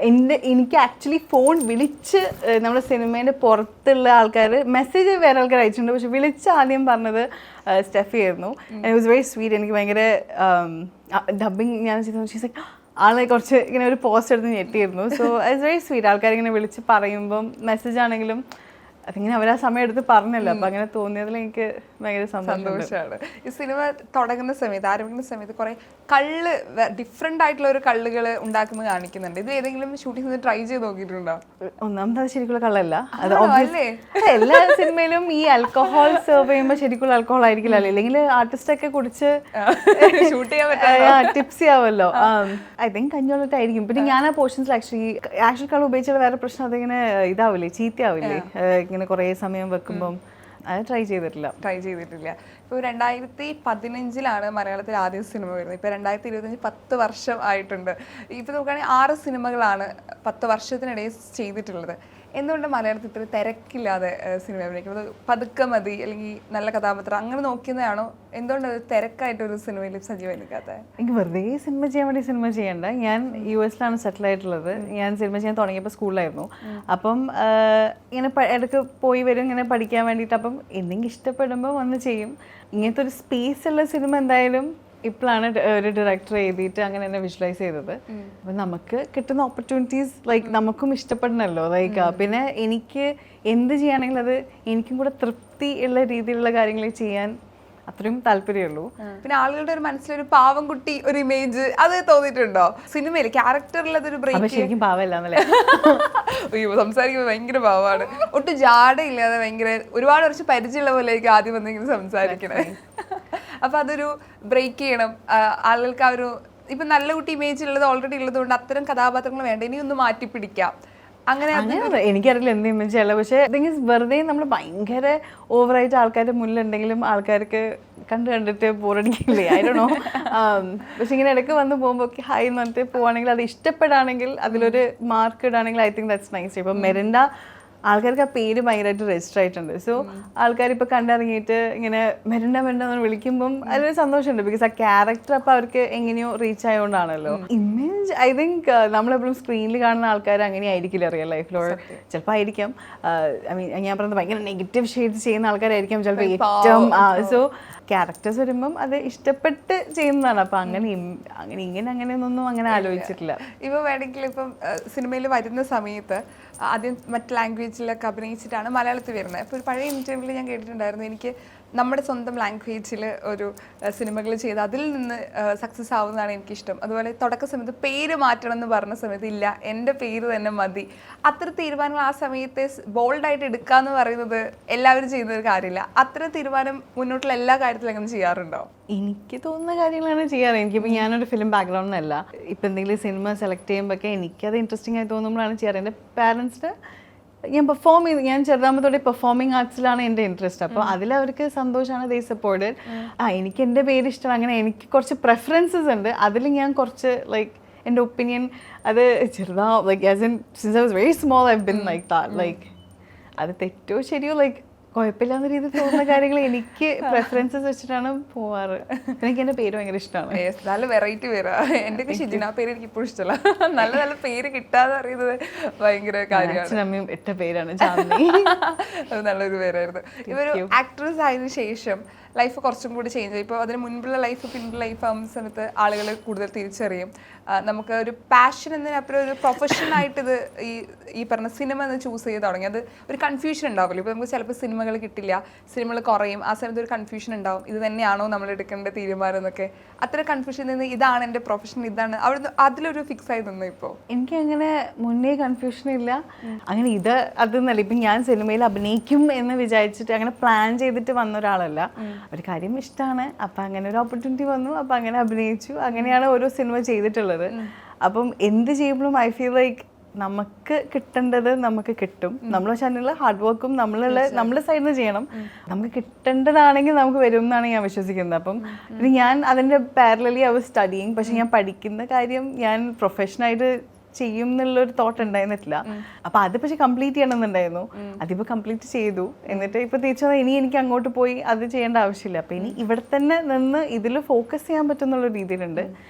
എനിക്ക് ആക്ച്വലി ഫോൺ വിളിച്ച് നമ്മുടെ സിനിമേൻ്റെ പുറത്തുള്ള ആൾക്കാർ മെസ്സേജ് വേറെ ആൾക്കാർ അയച്ചിട്ടുണ്ട്, പക്ഷെ വിളിച്ച് ആദ്യം പറഞ്ഞത് സ്റ്റെഫി ആയിരുന്നു. It was very sweet. എനിക്ക് ഭയങ്കര ഡബിങ് ഞാൻ ചെയ്തു, ആളെ കുറച്ച് ഇങ്ങനെ ഒരു പോസ്റ്റ് എടുത്ത് ഞെട്ടിയിരുന്നു. So it's very sweet. ആൾക്കാരിങ്ങനെ വിളിച്ച് പറയുമ്പം മെസ്സേജ് ആണെങ്കിലും അതിങ്ങനെ അവർ ആ സമയം എടുത്ത് പറഞ്ഞല്ലോ, അപ്പം അങ്ങനെ തോന്നിയതിൽ എനിക്ക് ഭയങ്കര സന്തോഷമാണ്. ഈ സിനിമ തുടങ്ങുന്ന സമയത്ത്, ആരംഭിക്കുന്ന സമയത്ത് കുറെ കള്ള്, ഡിഫറെന്റ് ആയിട്ടുള്ള ഒരു കള്ളുകൾ ഉണ്ടാക്കുന്നത് കാണിക്കുന്നുണ്ട്. ഇത് ഏതെങ്കിലും ഷൂട്ടിംഗ് ട്രൈ ചെയ്ത് നോക്കിയിട്ടുണ്ടോ? ഒന്നാമത് അത് ശരിക്കുള്ള കള്ളല്ല. അത് എല്ലാ സിനിമയിലും ഈ ആൽക്കഹോൾ സെർവ് ചെയ്യുമ്പോൾ ശരിക്കുള്ള ആൽക്കഹോൾ ആയിരിക്കില്ല, അല്ലെങ്കിൽ ആർട്ടിസ്റ്റ് ഒക്കെ കുടിച്ച് ഷൂട്ട് ചെയ്യാൻ ടിപ്സി ആവുമല്ലോ. ഐ തിങ്ക് കഞ്ഞോളട്ടായിരിക്കും. പിന്നെ ഞാൻ ആ പോർഷൻസിൽ ആക്ച്വലി കള്ള് ഉപയോഗിച്ചുള്ള വേറെ പ്രശ്നം അതിങ്ങനെ ഇതാവില്ലേ, ചീത്തയാവില്ലേ ഇങ്ങനെ കുറേ സമയം വെക്കുമ്പം. അത് ട്രൈ ചെയ്തിട്ടില്ല. ഇപ്പോൾ 2015 മലയാളത്തിൽ ആദ്യ സിനിമ വരുന്നത്. ഇപ്പോൾ 2025 10 വർഷം ആയിട്ടുണ്ട്. ഇപ്പോൾ നോക്കുകയാണെങ്കിൽ 6 സിനിമകളാണ് 10 വർഷത്തിനിടയിൽ ചെയ്തിട്ടുള്ളത്. എന്തുകൊണ്ട് മലയാളത്തിൽ ഇത്ര തിരക്കില്ലാതെ സിനിമ അഭിനയിക്കുന്നത്? പതുക്കെ മതി, അല്ലെങ്കിൽ നല്ല കഥാപാത്രം അങ്ങനെ നോക്കുന്നതാണോ? എന്തുകൊണ്ട് തിരക്കായിട്ടൊരു സിനിമയിൽ സജീവമായി നിൽക്കാത്തത്? എനിക്ക് വെറുതെ സിനിമ ചെയ്യാൻ വേണ്ടി സിനിമ ചെയ്യണ്ട. ഞാൻ US സെറ്റിൽ ആയിട്ടുള്ളത്. ഞാൻ സിനിമ ചെയ്യാൻ തുടങ്ങിയപ്പോൾ സ്കൂളിലായിരുന്നു. അപ്പം ഇങ്ങനെ ഇടയ്ക്ക് പോയി വരും ഇങ്ങനെ പഠിക്കാൻ വേണ്ടിയിട്ട്. അപ്പം എന്തെങ്കിലും ഇഷ്ടപ്പെടുമ്പോൾ വന്ന് ചെയ്യും. ഇങ്ങനത്തെ ഒരു സ്പേസ് ഉള്ള സിനിമ എന്തായാലും ഇപ്പോഴാണ് ഒരു ഡയറക്ടർ എഴുതിയിട്ട് അങ്ങനെ എന്നെ വിഷ്വലൈസ് ചെയ്തത്. അപ്പം നമുക്ക് കിട്ടുന്ന ഓപ്പർച്യൂണിറ്റീസ് ലൈക്ക് നമുക്കും ഇഷ്ടപ്പെടണമല്ലോ. ലൈക്ക് പിന്നെ എനിക്ക് എന്ത് ചെയ്യുകയാണെങ്കിലും അത് എനിക്കും കൂടെ തൃപ്തി ഉള്ള രീതിയിലുള്ള കാര്യങ്ങൾ ചെയ്യാൻ അത്രയും താല്പര്യമുള്ളൂ. പിന്നെ ആളുകളുടെ ഒരു മനസ്സിലൊരു പാവം കുട്ടി ഒരു ഇമേജ് അത് തോന്നിയിട്ടുണ്ടോ സിനിമയിൽ? ക്യാരക്ടറിൽ അതൊരു ബ്രേക്ക്? ശരിക്കും പാവമല്ലാന്നല്ലേ? അയ്യോ, സംസാരിക്കുമ്പോൾ ഭയങ്കര പാവമാണ്. ഒട്ടും ജാടയില്ലാതെ ഭയങ്കര ഒരുപാട് കുറച്ച് പരിചയമുള്ള പോലെയായിരിക്കും ആദ്യം വന്നിങ്ങനെ സംസാരിക്കണേ. അപ്പൊ അതൊരു ബ്രേക്ക് ചെയ്യണം ആളുകൾക്ക്. ആ ഒരു ഇപ്പൊ നല്ല കുട്ടി ഇമേജ് ഉള്ളത് ഓൾറെഡി ഉള്ളത് കൊണ്ട് അത്തരം കഥാപാത്രങ്ങൾ വേണ്ട, ഇനി ഒന്ന് മാറ്റിപ്പിടിക്കാം. അങ്ങനെ എനിക്കറിയില്ല എന്ത് ഇമേജ് അല്ല. പക്ഷേ വെറുതെ നമ്മൾ ഭയങ്കര ഓവറായിട്ട് ആൾക്കാരുടെ മുന്നിലുണ്ടെങ്കിലും ആൾക്കാർക്ക് കണ്ടിട്ട് ബോറടിക്കില്ലേ? I don't no. പക്ഷെ ഇങ്ങനെ ഇടയ്ക്ക് വന്ന് പോകുമ്പോൾ ഹായ് എന്ന് പറഞ്ഞിട്ട് പോവാണെങ്കിൽ അത് ഇഷ്ടപ്പെടുകയാണെങ്കിൽ അതിലൊരു മാർക്ക് ഇടുകയാണെങ്കിൽ ഐ തിങ്ക് ദാറ്റ്സ് നൈസ്. ഇപ്പം മെറിൻഡ ആൾക്കാർക്ക് ആ പേര് ഭയങ്കരമായിട്ട് രജിസ്റ്റർ ആയിട്ടുണ്ട്. സോ ആൾക്കാരിപ്പോൾ കണ്ടിറങ്ങിയിട്ട് ഇങ്ങനെ മെറിൻഡ എന്ന് വിളിക്കുമ്പം അതിലൊരു സന്തോഷമുണ്ട്. ബിക്കോസ് ആ ക്യാരക്ടർ അപ്പോൾ അവർക്ക് എങ്ങനെയോ റീച്ച് ആയതുകൊണ്ടാണല്ലോ. ഇമേജ് ഐ തിങ്ക് നമ്മളെപ്പോഴും സ്ക്രീനിൽ കാണുന്ന ആൾക്കാർ അങ്ങനെ ആയിരിക്കില്ല റിയൽ ലൈഫിലോ. ചിലപ്പോൾ ആയിരിക്കാം, ഐ മീൻ ഞാൻ പറയുന്നത് ഭയങ്കര നെഗറ്റീവ് ഷെയ്ഡ് ചെയ്യുന്ന ആൾക്കാരായിരിക്കാം ചിലപ്പോൾ ഏറ്റവും. സോ ക്യാരക്ടേഴ്സ് വരുമ്പം അത് ഇഷ്ടപ്പെട്ട് ചെയ്യുന്നതാണ്. അപ്പം അങ്ങനെയൊന്നും അങ്ങനെ ആലോചിച്ചിട്ടില്ല. ഇപ്പോൾ വേണമെങ്കിൽ ഇപ്പം സിനിമയിൽ വരുന്ന സമയത്ത് ആദ്യം മറ്റ് ലാംഗ്വേജിലൊക്കെ അഭിനയിച്ചിട്ടാണ് മലയാളത്തിൽ വരുന്നത്. അപ്പോൾ ഒരു പഴയ ഇൻ്റർവ്യൂവിൽ ഞാൻ കേട്ടിട്ടുണ്ടായിരുന്നു, എനിക്ക് നമ്മുടെ സ്വന്തം ലാംഗ്വേജിൽ ഒരു സിനിമകൾ ചെയ്ത് അതിൽ നിന്ന് സക്സസ് ആവുന്നതാണ് എനിക്കിഷ്ടം. അതുപോലെ തുടക്ക സമയത്ത് പേര് മാറ്റണം എന്ന് പറഞ്ഞ സമയത്ത് ഇല്ല, എൻ്റെ പേര് തന്നെ മതി. അത്ര തീരുമാനങ്ങൾ ആ സമയത്തെ ബോൾഡായിട്ട് എടുക്കുക എന്ന് പറയുന്നത് എല്ലാവരും ചെയ്യുന്ന ഒരു കാര്യമില്ല. അത്തരം തീരുമാനം മുന്നോട്ടുള്ള എല്ലാ കാര്യത്തിലും അങ്ങനെ ചെയ്യാറുണ്ടോ? എനിക്ക് തോന്നുന്ന കാര്യങ്ങളാണ് ചെയ്യാറ്. എനിക്കിപ്പോൾ ഞാനൊരു ഫിലിം ബാക്ക്ഗ്രൗണ്ട് എന്നല്ല, ഇപ്പം എന്തെങ്കിലും സിനിമ സെലക്ട് ചെയ്യുമ്പോഴൊക്കെ എനിക്കത് ഇൻട്രസ്റ്റിംഗ് ആയി തോന്നുമ്പോഴാണ് ചെയ്യാറ്. എൻ്റെ പാരൻസിന് ഞാൻ പെർഫോം ചെയ്ത്, ഞാൻ ചെറുതാകുമ്പോഴത്തോടെ പെർഫോമിംഗ് ആർട്സിലാണ് എൻ്റെ ഇൻട്രസ്റ്റ്. അപ്പോൾ അതിലവർക്ക് സന്തോഷമാണ്, ദേ സപ്പോർട്ടഡ്. എനിക്ക് എൻ്റെ പേര് ഇഷ്ടമാണ്. അങ്ങനെ എനിക്ക് കുറച്ച് പ്രെഫറൻസസ് ഉണ്ട്. അതിൽ ഞാൻ കുറച്ച് ലൈക്ക് എൻ്റെ ഒപ്പീനിയൻ അത് like as in since I was very small I been like that. Like അത് തെറ്റോ ശരിയോ ലൈക്ക് കുഴപ്പമില്ലാന്ന രീതിയിൽ തോന്നുന്ന കാര്യങ്ങൾ എനിക്ക് പ്രെഫറൻസസ് വെച്ചിട്ടാണ് പോവാറ്. എനിക്ക് എൻ്റെ പേര് ഭയങ്കര ഇഷ്ടമാണ്. നല്ല വെറൈറ്റി പേരാ. എൻ്റെ ഒക്കെ ഷിജിന പേര് എനിക്ക് ഇപ്പോഴും ഇഷ്ടമല്ല. നല്ല നല്ല പേര് കിട്ടാതെ അറിയുന്നത് ഭയങ്കര കാര്യമാണ്. അമ്മയും ഇട്ട പേരാണ് ജാമിനി. അത് നല്ലൊരു പേരായിരുന്നു. ഇവര് ആക്ട്രസ് ആയതിനു ശേഷം ലൈഫ് കുറച്ചും കൂടി ചേഞ്ച് ആയി. ഇപ്പോൾ അതിന് മുൻപുള്ള ലൈഫ് പിൻപുള്ള ലൈഫ് ആകുന്ന സമയത്ത് ആളുകൾ കൂടുതൽ തിരിച്ചറിയും. നമുക്ക് ഒരു പാഷൻ എന്നതിനപ്പുറം ഒരു പ്രൊഫഷനായിട്ട് ഇത് ഈ പറഞ്ഞ സിനിമ എന്ന് ചൂസ് ചെയ്ത് തുടങ്ങി. അത് ഒരു കൺഫ്യൂഷൻ ഉണ്ടാവില്ല. ഇപ്പോൾ നമുക്ക് ചിലപ്പോൾ സിനിമകൾ കിട്ടില്ല, സിനിമകൾ കുറയും. ആ സമയത്ത് ഒരു കൺഫ്യൂഷൻ ഉണ്ടാവും, ഇത് തന്നെയാണോ നമ്മൾ എടുക്കേണ്ട തീരുമാനം എന്നൊക്കെ. അത്ര കൺഫ്യൂഷൻ നിന്ന് ഇതാണ് എൻ്റെ പ്രൊഫഷൻ, ഇതാണ് അവിടെ അതിലൊരു ഫിക്സ് ആയി നിന്നു. ഇപ്പോൾ എനിക്ക് അങ്ങനെ മുന്നേ കൺഫ്യൂഷൻ ഇല്ല. അങ്ങനെ അതെന്നല്ല. ഇപ്പം ഞാൻ സിനിമയിൽ അഭിനയിക്കും എന്ന് വിചാരിച്ചിട്ട് അങ്ങനെ പ്ലാൻ ചെയ്തിട്ട് വന്ന ഒരാളല്ല. ഒരു കാര്യം ഇഷ്ടമാണ്, അപ്പം അങ്ങനെ ഒരു ഓപ്പർച്യൂണിറ്റി വന്നു, അപ്പം അങ്ങനെ അഭിനയിച്ചു. അങ്ങനെയാണ് ഓരോ സിനിമ ചെയ്തിട്ടുള്ളത്. അപ്പം എന്ത് ചെയ്യുമ്പോഴും ഐ ഫീൽ ലൈക്ക് നമുക്ക് കിട്ടേണ്ടത് നമുക്ക് കിട്ടും. നമ്മൾ ചാനലിൽ ഹാർഡ് വർക്കും നമ്മുടെ സൈഡിൽ നിന്ന് ചെയ്യണം. നമുക്ക് കിട്ടേണ്ടതാണെങ്കിൽ നമുക്ക് വരും എന്നാണ് ഞാൻ വിശ്വസിക്കുന്നത്. അപ്പം ഞാൻ അതിൻ്റെ പാരലലി ഐ വാസ് സ്റ്റഡിയിങ്. പക്ഷെ ഞാൻ പഠിക്കുന്ന കാര്യം ഞാൻ പ്രൊഫഷനായിട്ട് ചെയ്യും എന്നുള്ളൊരു തോട്ട് ഉണ്ടായിരുന്നില്ല. അപ്പോൾ അത് പക്ഷെ കംപ്ലീറ്റ് ചെയ്യണമെന്നുണ്ടായിരുന്നു. അതിപ്പോൾ കംപ്ലീറ്റ് ചെയ്തു. എന്നിട്ട് ഇപ്പോൾ തിരിച്ചു ഇനി എനിക്ക് അങ്ങോട്ട് പോയി അത് ചെയ്യേണ്ട ആവശ്യമില്ല. അപ്പോൾ ഇനി ഇവിടെ തന്നെ നിന്ന് ഇതിൽ ഫോക്കസ് ചെയ്യാൻ പറ്റുന്നുള്ള രീതിയിലുണ്ട്.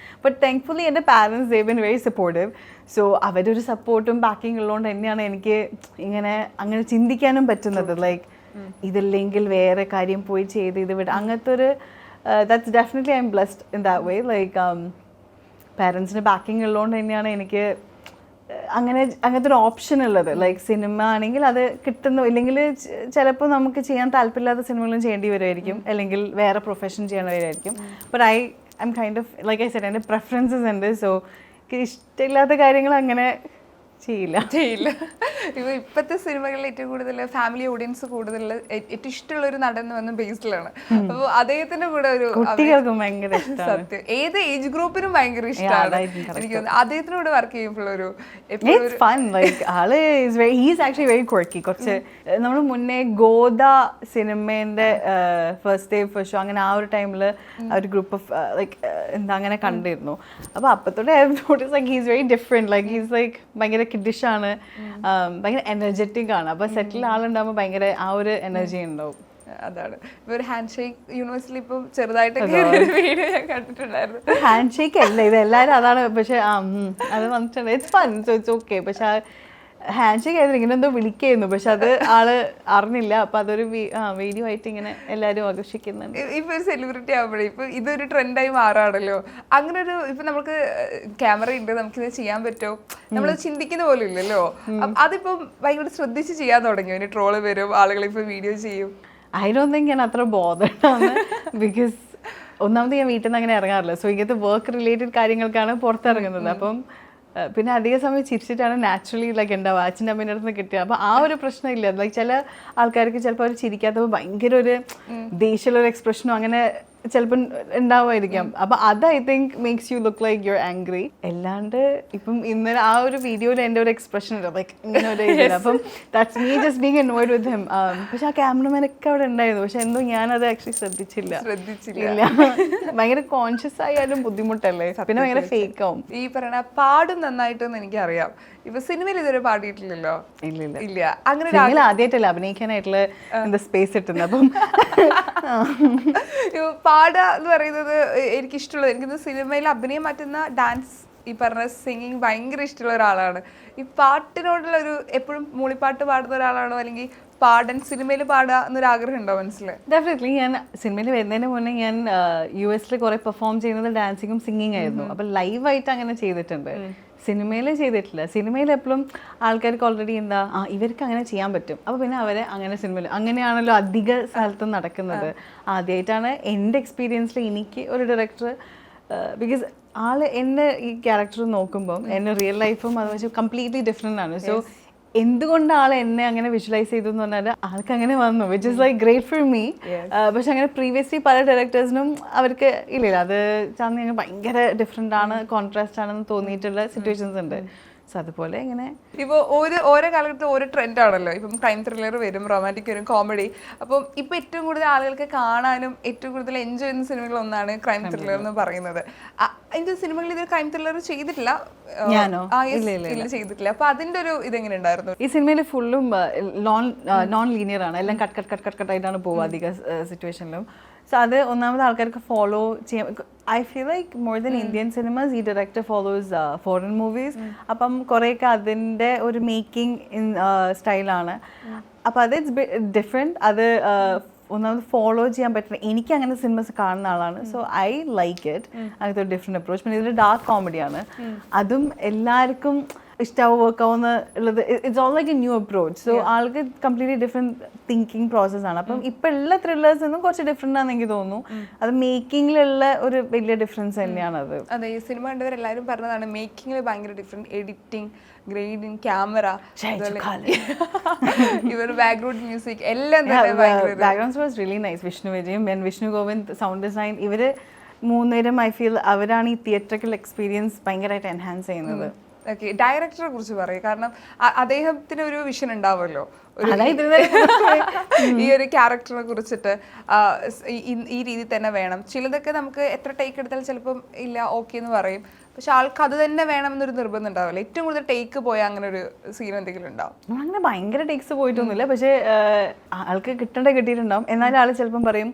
ബട്ട് താങ്ക്ഫുള്ളി എൻ്റെ പാരൻസ് ദേ ബിൻ വെരി സപ്പോർട്ടീവ്. സോ അവരൊരു സപ്പോർട്ടും ബാക്കിങ് ഉള്ളതുകൊണ്ട് തന്നെയാണ് എനിക്ക് ഇങ്ങനെ അങ്ങനെ ചിന്തിക്കാനും പറ്റുന്നത്. ലൈക്ക് ഇതില്ലെങ്കിൽ വേറെ കാര്യം പോയി ചെയ്ത് ഇത് വിട അങ്ങനത്തെ ഒരു that's definitely I am blessed in that way. Like പാരൻസിൻ്റെ ബാക്കിങ് ഉള്ളതുകൊണ്ട് തന്നെയാണ് എനിക്ക് അങ്ങനത്തെ ഒരു ഓപ്ഷൻ ഉള്ളത്. ലൈക്ക് സിനിമ ആണെങ്കിൽ അത് കിട്ടുന്നു, ഇല്ലെങ്കിൽ ചിലപ്പോൾ നമുക്ക് ചെയ്യാൻ താല്പര്യമില്ലാത്ത സിനിമകളും ചെയ്യേണ്ടി വരുമായിരിക്കും, അല്ലെങ്കിൽ വേറെ പ്രൊഫഷൻ ചെയ്യണവരായിരിക്കും. But I am kind of like I said എൻ്റെ പ്രെഫറൻസസ് ഉണ്ട്. സോ എനിക്ക് ഇഷ്ടമില്ലാത്ത കാര്യങ്ങൾ അങ്ങനെ ചെയ്യില്ല. ഇപ്പോൾ ഇപ്പോഴത്തെ സിനിമകളിൽ ഏറ്റവും കൂടുതൽ ഫാമിലി ഓഡിയൻസ് കൂടുതൽ ഏറ്റവും ഇഷ്ടമുള്ള ഒരു നടൻ വന്ന ബേസിലാണ്. അപ്പോൾ അദ്ദേഹത്തിന്റെ കൂടെ ഒരു കുട്ടികൾക്കും ഭയങ്കര സത്യം ഏത് ഏജ് ഗ്രൂപ്പിനും ഭയങ്കര ഇഷ്ടമാണ്. എനിക്ക് തോന്നുന്നു അദ്ദേഹത്തിനോട് വർക്ക് ചെയ്യുമ്പോഴൊരു കുറച്ച് നമ്മൾ മുന്നേ ഗോദ സിനിമേന്റെ ഫസ്റ്റ് ഡേ ഫസ്റ്റ് ഷോ അങ്ങനെ ആ ഒരു ടൈമിൽ ഒരു ഗ്രൂപ്പ് ഓഫ് ലൈക്ക് എന്താ അങ്ങനെ കണ്ടിരുന്നു. അപ്പോൾ അപ്പത്തോടെ I notice like he's very different. Like he's like ഭയങ്കര കിഡിഷാണ്, ഭയങ്കര എനർജറ്റിക് ആണ്. അപ്പോൾ സെറ്റിൽ ആളുണ്ടാകുമ്പോൾ ഭയങ്കര ആ ഒരു എനർജി ഉണ്ടാവും. അതാണ് ഇപ്പൊ ഒരു ഹാൻഡ് ഷേക്ക് യൂണിവേഴ്സിൽ ഇപ്പം ചെറുതായിട്ടൊക്കെ വീഡിയോ ഞാൻ കണ്ടിട്ടുണ്ടായിരുന്നു. ഹാൻഡ് ഷേക്ക് അല്ല ഇത്, എല്ലാവരും അതാണ്. പക്ഷെ അത് വന്നിട്ടുണ്ട്, it's fun, so it's okay. പക്ഷെ ഹാൻഡ് ഷേക്ക് ആയിരുന്നു, ഇങ്ങനെ എന്തോ വിളിക്കായിരുന്നു, പക്ഷെ അത് ആള് അറിഞ്ഞില്ല. അപ്പൊ അതൊരു വീഡിയോ ആയിട്ട് ഇങ്ങനെ എല്ലാവരും ആകർഷിക്കുന്നുണ്ട്. ഇപ്പൊ ഒരു സെലിബ്രിറ്റി ആവുമ്പോഴേ ഇപ്പൊ ഇതൊരു ട്രെൻഡായി മാറാണല്ലോ. അങ്ങനെ ഒരു ഇപ്പൊ നമുക്ക് ക്യാമറ ഉണ്ട്, നമുക്കിത് ചെയ്യാൻ പറ്റുമോ, നമ്മൾ ചിന്തിക്കുന്ന പോലും ഇല്ലല്ലോ. അതിപ്പം ഭയങ്കര ശ്രദ്ധിച്ച് ചെയ്യാൻ തുടങ്ങി. ഇനി ട്രോള് വരും, ആളുകൾ ഇപ്പൊ വീഡിയോ ചെയ്യും. ഐ ഡോണ്ട് തിങ്ക് ഞാൻ അത്ര ബോധമാണ്. ബിക്കോസ് ഒന്നാമത് ഞാൻ വീട്ടിൽ നിന്ന് അങ്ങനെ ഇറങ്ങാറില്ല. സോ ഇങ്ങനത്തെ വർക്ക് റിലേറ്റഡ് കാര്യങ്ങൾക്കാണ് പുറത്തിറങ്ങുന്നത്. അപ്പം പിന്നെ അധിക സമയം ചിരിച്ചിട്ടാണ് നാച്ചുറലി ലൈക്ക് ഉണ്ടാവുക. അച്ഛൻ്റെ അമ്മേൻ്റെ അടുത്ത് നിന്ന് കിട്ടുക. അപ്പോൾ ആ ഒരു പ്രശ്നമില്ല. ലൈക്ക് ചില ആൾക്കാർക്ക് ചിലപ്പോൾ അവർ ചിരിക്കാത്തപ്പോൾ ഭയങ്കര ഒരു ദേഷ്യമുള്ളൊരു എക്സ്പ്രഷനോ അങ്ങനെ ചിലപ്പോൾ ഉണ്ടാവുമായിരിക്കാം. അപ്പം അത് I think makes you look like you are angry. അല്ലാണ്ട് ഇപ്പം ഇന്നലെ ആ ഒരു വീഡിയോയിൽ എൻ്റെ ഒരു എക്സ്പ്രഷൻ ഉണ്ട്, ലൈക്ക് ഇങ്ങനെ ഒരു ഇതില്ല. അപ്പം that's me just being annoyed with him. പക്ഷെ ആ ക്യാമറമാനൊക്കെ അവിടെ ഉണ്ടായിരുന്നു, പക്ഷെ എന്തോ ഞാനത് ആക്ച്വലി ശ്രദ്ധിച്ചില്ല. ഭയങ്കര കോൺഷ്യസ് ആയാലും ബുദ്ധിമുട്ടല്ലേ, പിന്നെ ഭയങ്കര ഫേക്ക് ആവും. ഈ പറയണ പാടും നന്നായിട്ടെന്ന് എനിക്കറിയാം. ഇപ്പൊ സിനിമയിൽ ഇതുവരെ പാടിയിട്ടില്ലല്ലോ. ഇല്ല അങ്ങനെ ആദ്യമായിട്ടല്ല അഭിനയിക്കാനായിട്ടുള്ള എന്താ സ്പേസ് കിട്ടുന്നത്. അപ്പം പാടുക എന്ന് പറയുന്നത് എനിക്കിഷ്ടമുള്ളത്. എനിക്കിത് സിനിമയിൽ അഭിനയം പറ്റുന്ന ഡാൻസ്, ഈ പറഞ്ഞ സിംഗിങ് ഭയങ്കര ഇഷ്ടമുള്ള ഒരാളാണ്. ഈ പാട്ടിനോടുള്ള ഒരു എപ്പോഴും മൂളിപ്പാട്ട് പാടുന്ന ഒരാളാണോ, അല്ലെങ്കിൽ സിനിമയിൽ പാടുക എന്നൊരാഗ്രഹം ഉണ്ടോ മനസ്സിൽ? ഡെഫിനറ്റ്ലി. ഞാൻ സിനിമയിൽ വരുന്നതിന് മുന്നേ ഞാൻ US കുറെ പെർഫോം ചെയ്യുന്നത് ഡാൻസിങ്ങും സിംഗിങ് ആയിരുന്നു. അപ്പം ലൈവായിട്ട് അങ്ങനെ ചെയ്തിട്ടുണ്ട്, സിനിമയിൽ ചെയ്തിട്ടില്ല. സിനിമയിൽ എപ്പോഴും ആൾക്കാർക്ക് ഓൾറെഡി എന്താ ഇവർക്ക് അങ്ങനെ ചെയ്യാൻ പറ്റും, അപ്പോൾ പിന്നെ അവരെ അങ്ങനെ സിനിമയിൽ അങ്ങനെയാണല്ലോ അധിക സ്ഥലത്തും നടക്കുന്നത്. ആദ്യമായിട്ടാണ് എൻ്റെ എക്സ്പീരിയൻസിൽ എനിക്ക് ഒരു ഡയറക്ടർ, ബിക്കോസ് ആൾ എന്നെ ഈ ക്യാരക്ടർ നോക്കുമ്പം എൻ്റെ റിയൽ ലൈഫും അത് വെച്ച് കംപ്ലീറ്റ്ലി ഡിഫറെൻ്റ് ആണ്. സോ എന്തുകൊണ്ട് ആൾ എന്നെ അങ്ങനെ വിഷ്വലൈസ് ചെയ്തു എന്ന് പറഞ്ഞാൽ ആൾക്ക് അങ്ങനെ വന്നു, which is like great for me. പക്ഷെ അങ്ങനെ പ്രീവിയസ്ലി പല ഡയറക്ടേഴ്സിനും അവർക്ക് ഇല്ലില്ല, അത് ചാന്ന് ഭയങ്കര ഡിഫറെൻ്റ് ആണ്, കോൺട്രാസ്റ്റ് ആണെന്ന് തോന്നിയിട്ടുള്ള സിറ്റുവേഷൻസ് ഉണ്ട്. സോ അതുപോലെ ഇങ്ങനെ ഇപ്പോൾ ഓരോ കാലഘട്ടത്തിൽ ഓരോ ട്രെൻഡ് ആണല്ലോ. ഇപ്പം ക്രൈം ത്രില്ലർ വരും, റൊമാൻറ്റിക് വരും, കോമഡി. അപ്പം ഇപ്പം ഏറ്റവും കൂടുതൽ ആളുകൾക്ക് കാണാനും ഏറ്റവും കൂടുതൽ എൻജോയ് ചെയ്യുന്ന സിനിമകളൊന്നാണ് ക്രൈം ത്രില്ലർ എന്ന് പറയുന്നത്. എനിക്ക് സിനിമകളിൽ ഇതൊരു ക്രൈം ത്രില്ലർ ചെയ്തിട്ടില്ല. ഞാനോ? ഇല്ല ചെയ്തിട്ടില്ല. അപ്പൊ അതിന്റെ ഒരു ഇതെങ്ങനെ ഉണ്ടായിരുന്നു? ഈ സിനിമയിൽ ഫുള്ളും നോൺ ലീനിയർ ആണ്, എല്ലാം കട്ടായിട്ടാണ് പോവുക അധിക സിറ്റുവേഷനിലും. സോ അത് ഒന്നാമത് ആൾക്കാർക്ക് ഫോളോ ചെയ്യാൻ. I feel like more than Indian cinemas ഈ ഡയറക്ടർ ഫോളോസ് ഫോറിൻ മൂവീസ്. അപ്പം കുറേയൊക്കെ അതിൻ്റെ ഒരു മേക്കിംഗ് സ്റ്റൈലാണ്. അപ്പോൾ അത് ഇറ്റ്സ് ഡിഫറെൻറ്റ്. അത് ഒന്നാമത് ഫോളോ ചെയ്യാൻ പറ്റുന്ന, എനിക്ക് അങ്ങനെ സിനിമസ് കാണുന്ന ആളാണ്. So I like it. അങ്ങനത്തെ ഒരു ഡിഫറെൻറ്റ് അപ്രോച്ച്. പിന്നെ ഇതൊരു ഡാർക്ക് കോമഡിയാണ്, അതും എല്ലാവർക്കും ഇഷ്ടാവും വർക്കാവുന്ന ഉള്ളത്. It's all like A new approach. So ആൾക്ക് കംപ്ലീറ്റ്ലി ഡിഫറെൻറ്റ് തിങ്കിങ് പ്രോസസ്സാണ്. അപ്പം ഇപ്പം ഉള്ള ത്രില്ലേഴ്സ് നിന്നും കുറച്ച് ഡിഫറെൻ്റ് ആണെന്ന് എനിക്ക് തോന്നുന്നു. അത് മേക്കിങ്ങിലുള്ള ഒരു വലിയ ഡിഫറൻസ് തന്നെയാണ് അത്. അതെ, ഈ സിനിമ കണ്ടവരെല്ലാവരും പറഞ്ഞതാണ് മേക്കിങ്ങിൽ ഭയങ്കര ഡിഫറെൻറ്റ്, എഡിറ്റിംഗ്, ഗ്രേഡിങ്, ക്യാമറ, ഇവർ ബാക്ക്ഗ്രൗണ്ട് മ്യൂസിക് എല്ലാം background was really nice. Vishnu Vijayam and Vishnu Govind sound design, ഇവർ മൂന്നുപേരും ഐ ഫീൽ അവരാണ് ഈ തിയേറ്ററിക്കൽ എക്സ്പീരിയൻസ് ഭയങ്കരമായിട്ട് എൻഹാൻസ് ചെയ്യുന്നത്. ഓക്കെ, ഡയറക്ടറെ കുറിച്ച് പറയും. കാരണം അദ്ദേഹത്തിന് ഒരു വിഷൻ ഉണ്ടാവുമല്ലോ, ഈ ഒരു ക്യാരക്ടറിനെ കുറിച്ചിട്ട് ഈ രീതി തന്നെ വേണം. ചിലതൊക്കെ നമുക്ക് എത്ര ടേക്ക് എടുത്താലും ചിലപ്പം ഇല്ല ഓക്കെ എന്ന് പറയും, പക്ഷെ ആൾക്ക് അത് തന്നെ വേണമെന്നൊരു നിർബന്ധം ഉണ്ടാവില്ല. ഏറ്റവും കൂടുതൽ ടേക്ക് പോയാൽ അങ്ങനെ ഒരു സീൻ എന്തെങ്കിലും ഉണ്ടാവും? അങ്ങനെ ഭയങ്കര ടേക്സ് പോയിട്ടൊന്നുമില്ല, പക്ഷേ ആൾക്ക് കിട്ടിയിട്ടുണ്ടാവും. എന്നാലും ആൾ ചിലപ്പം പറയും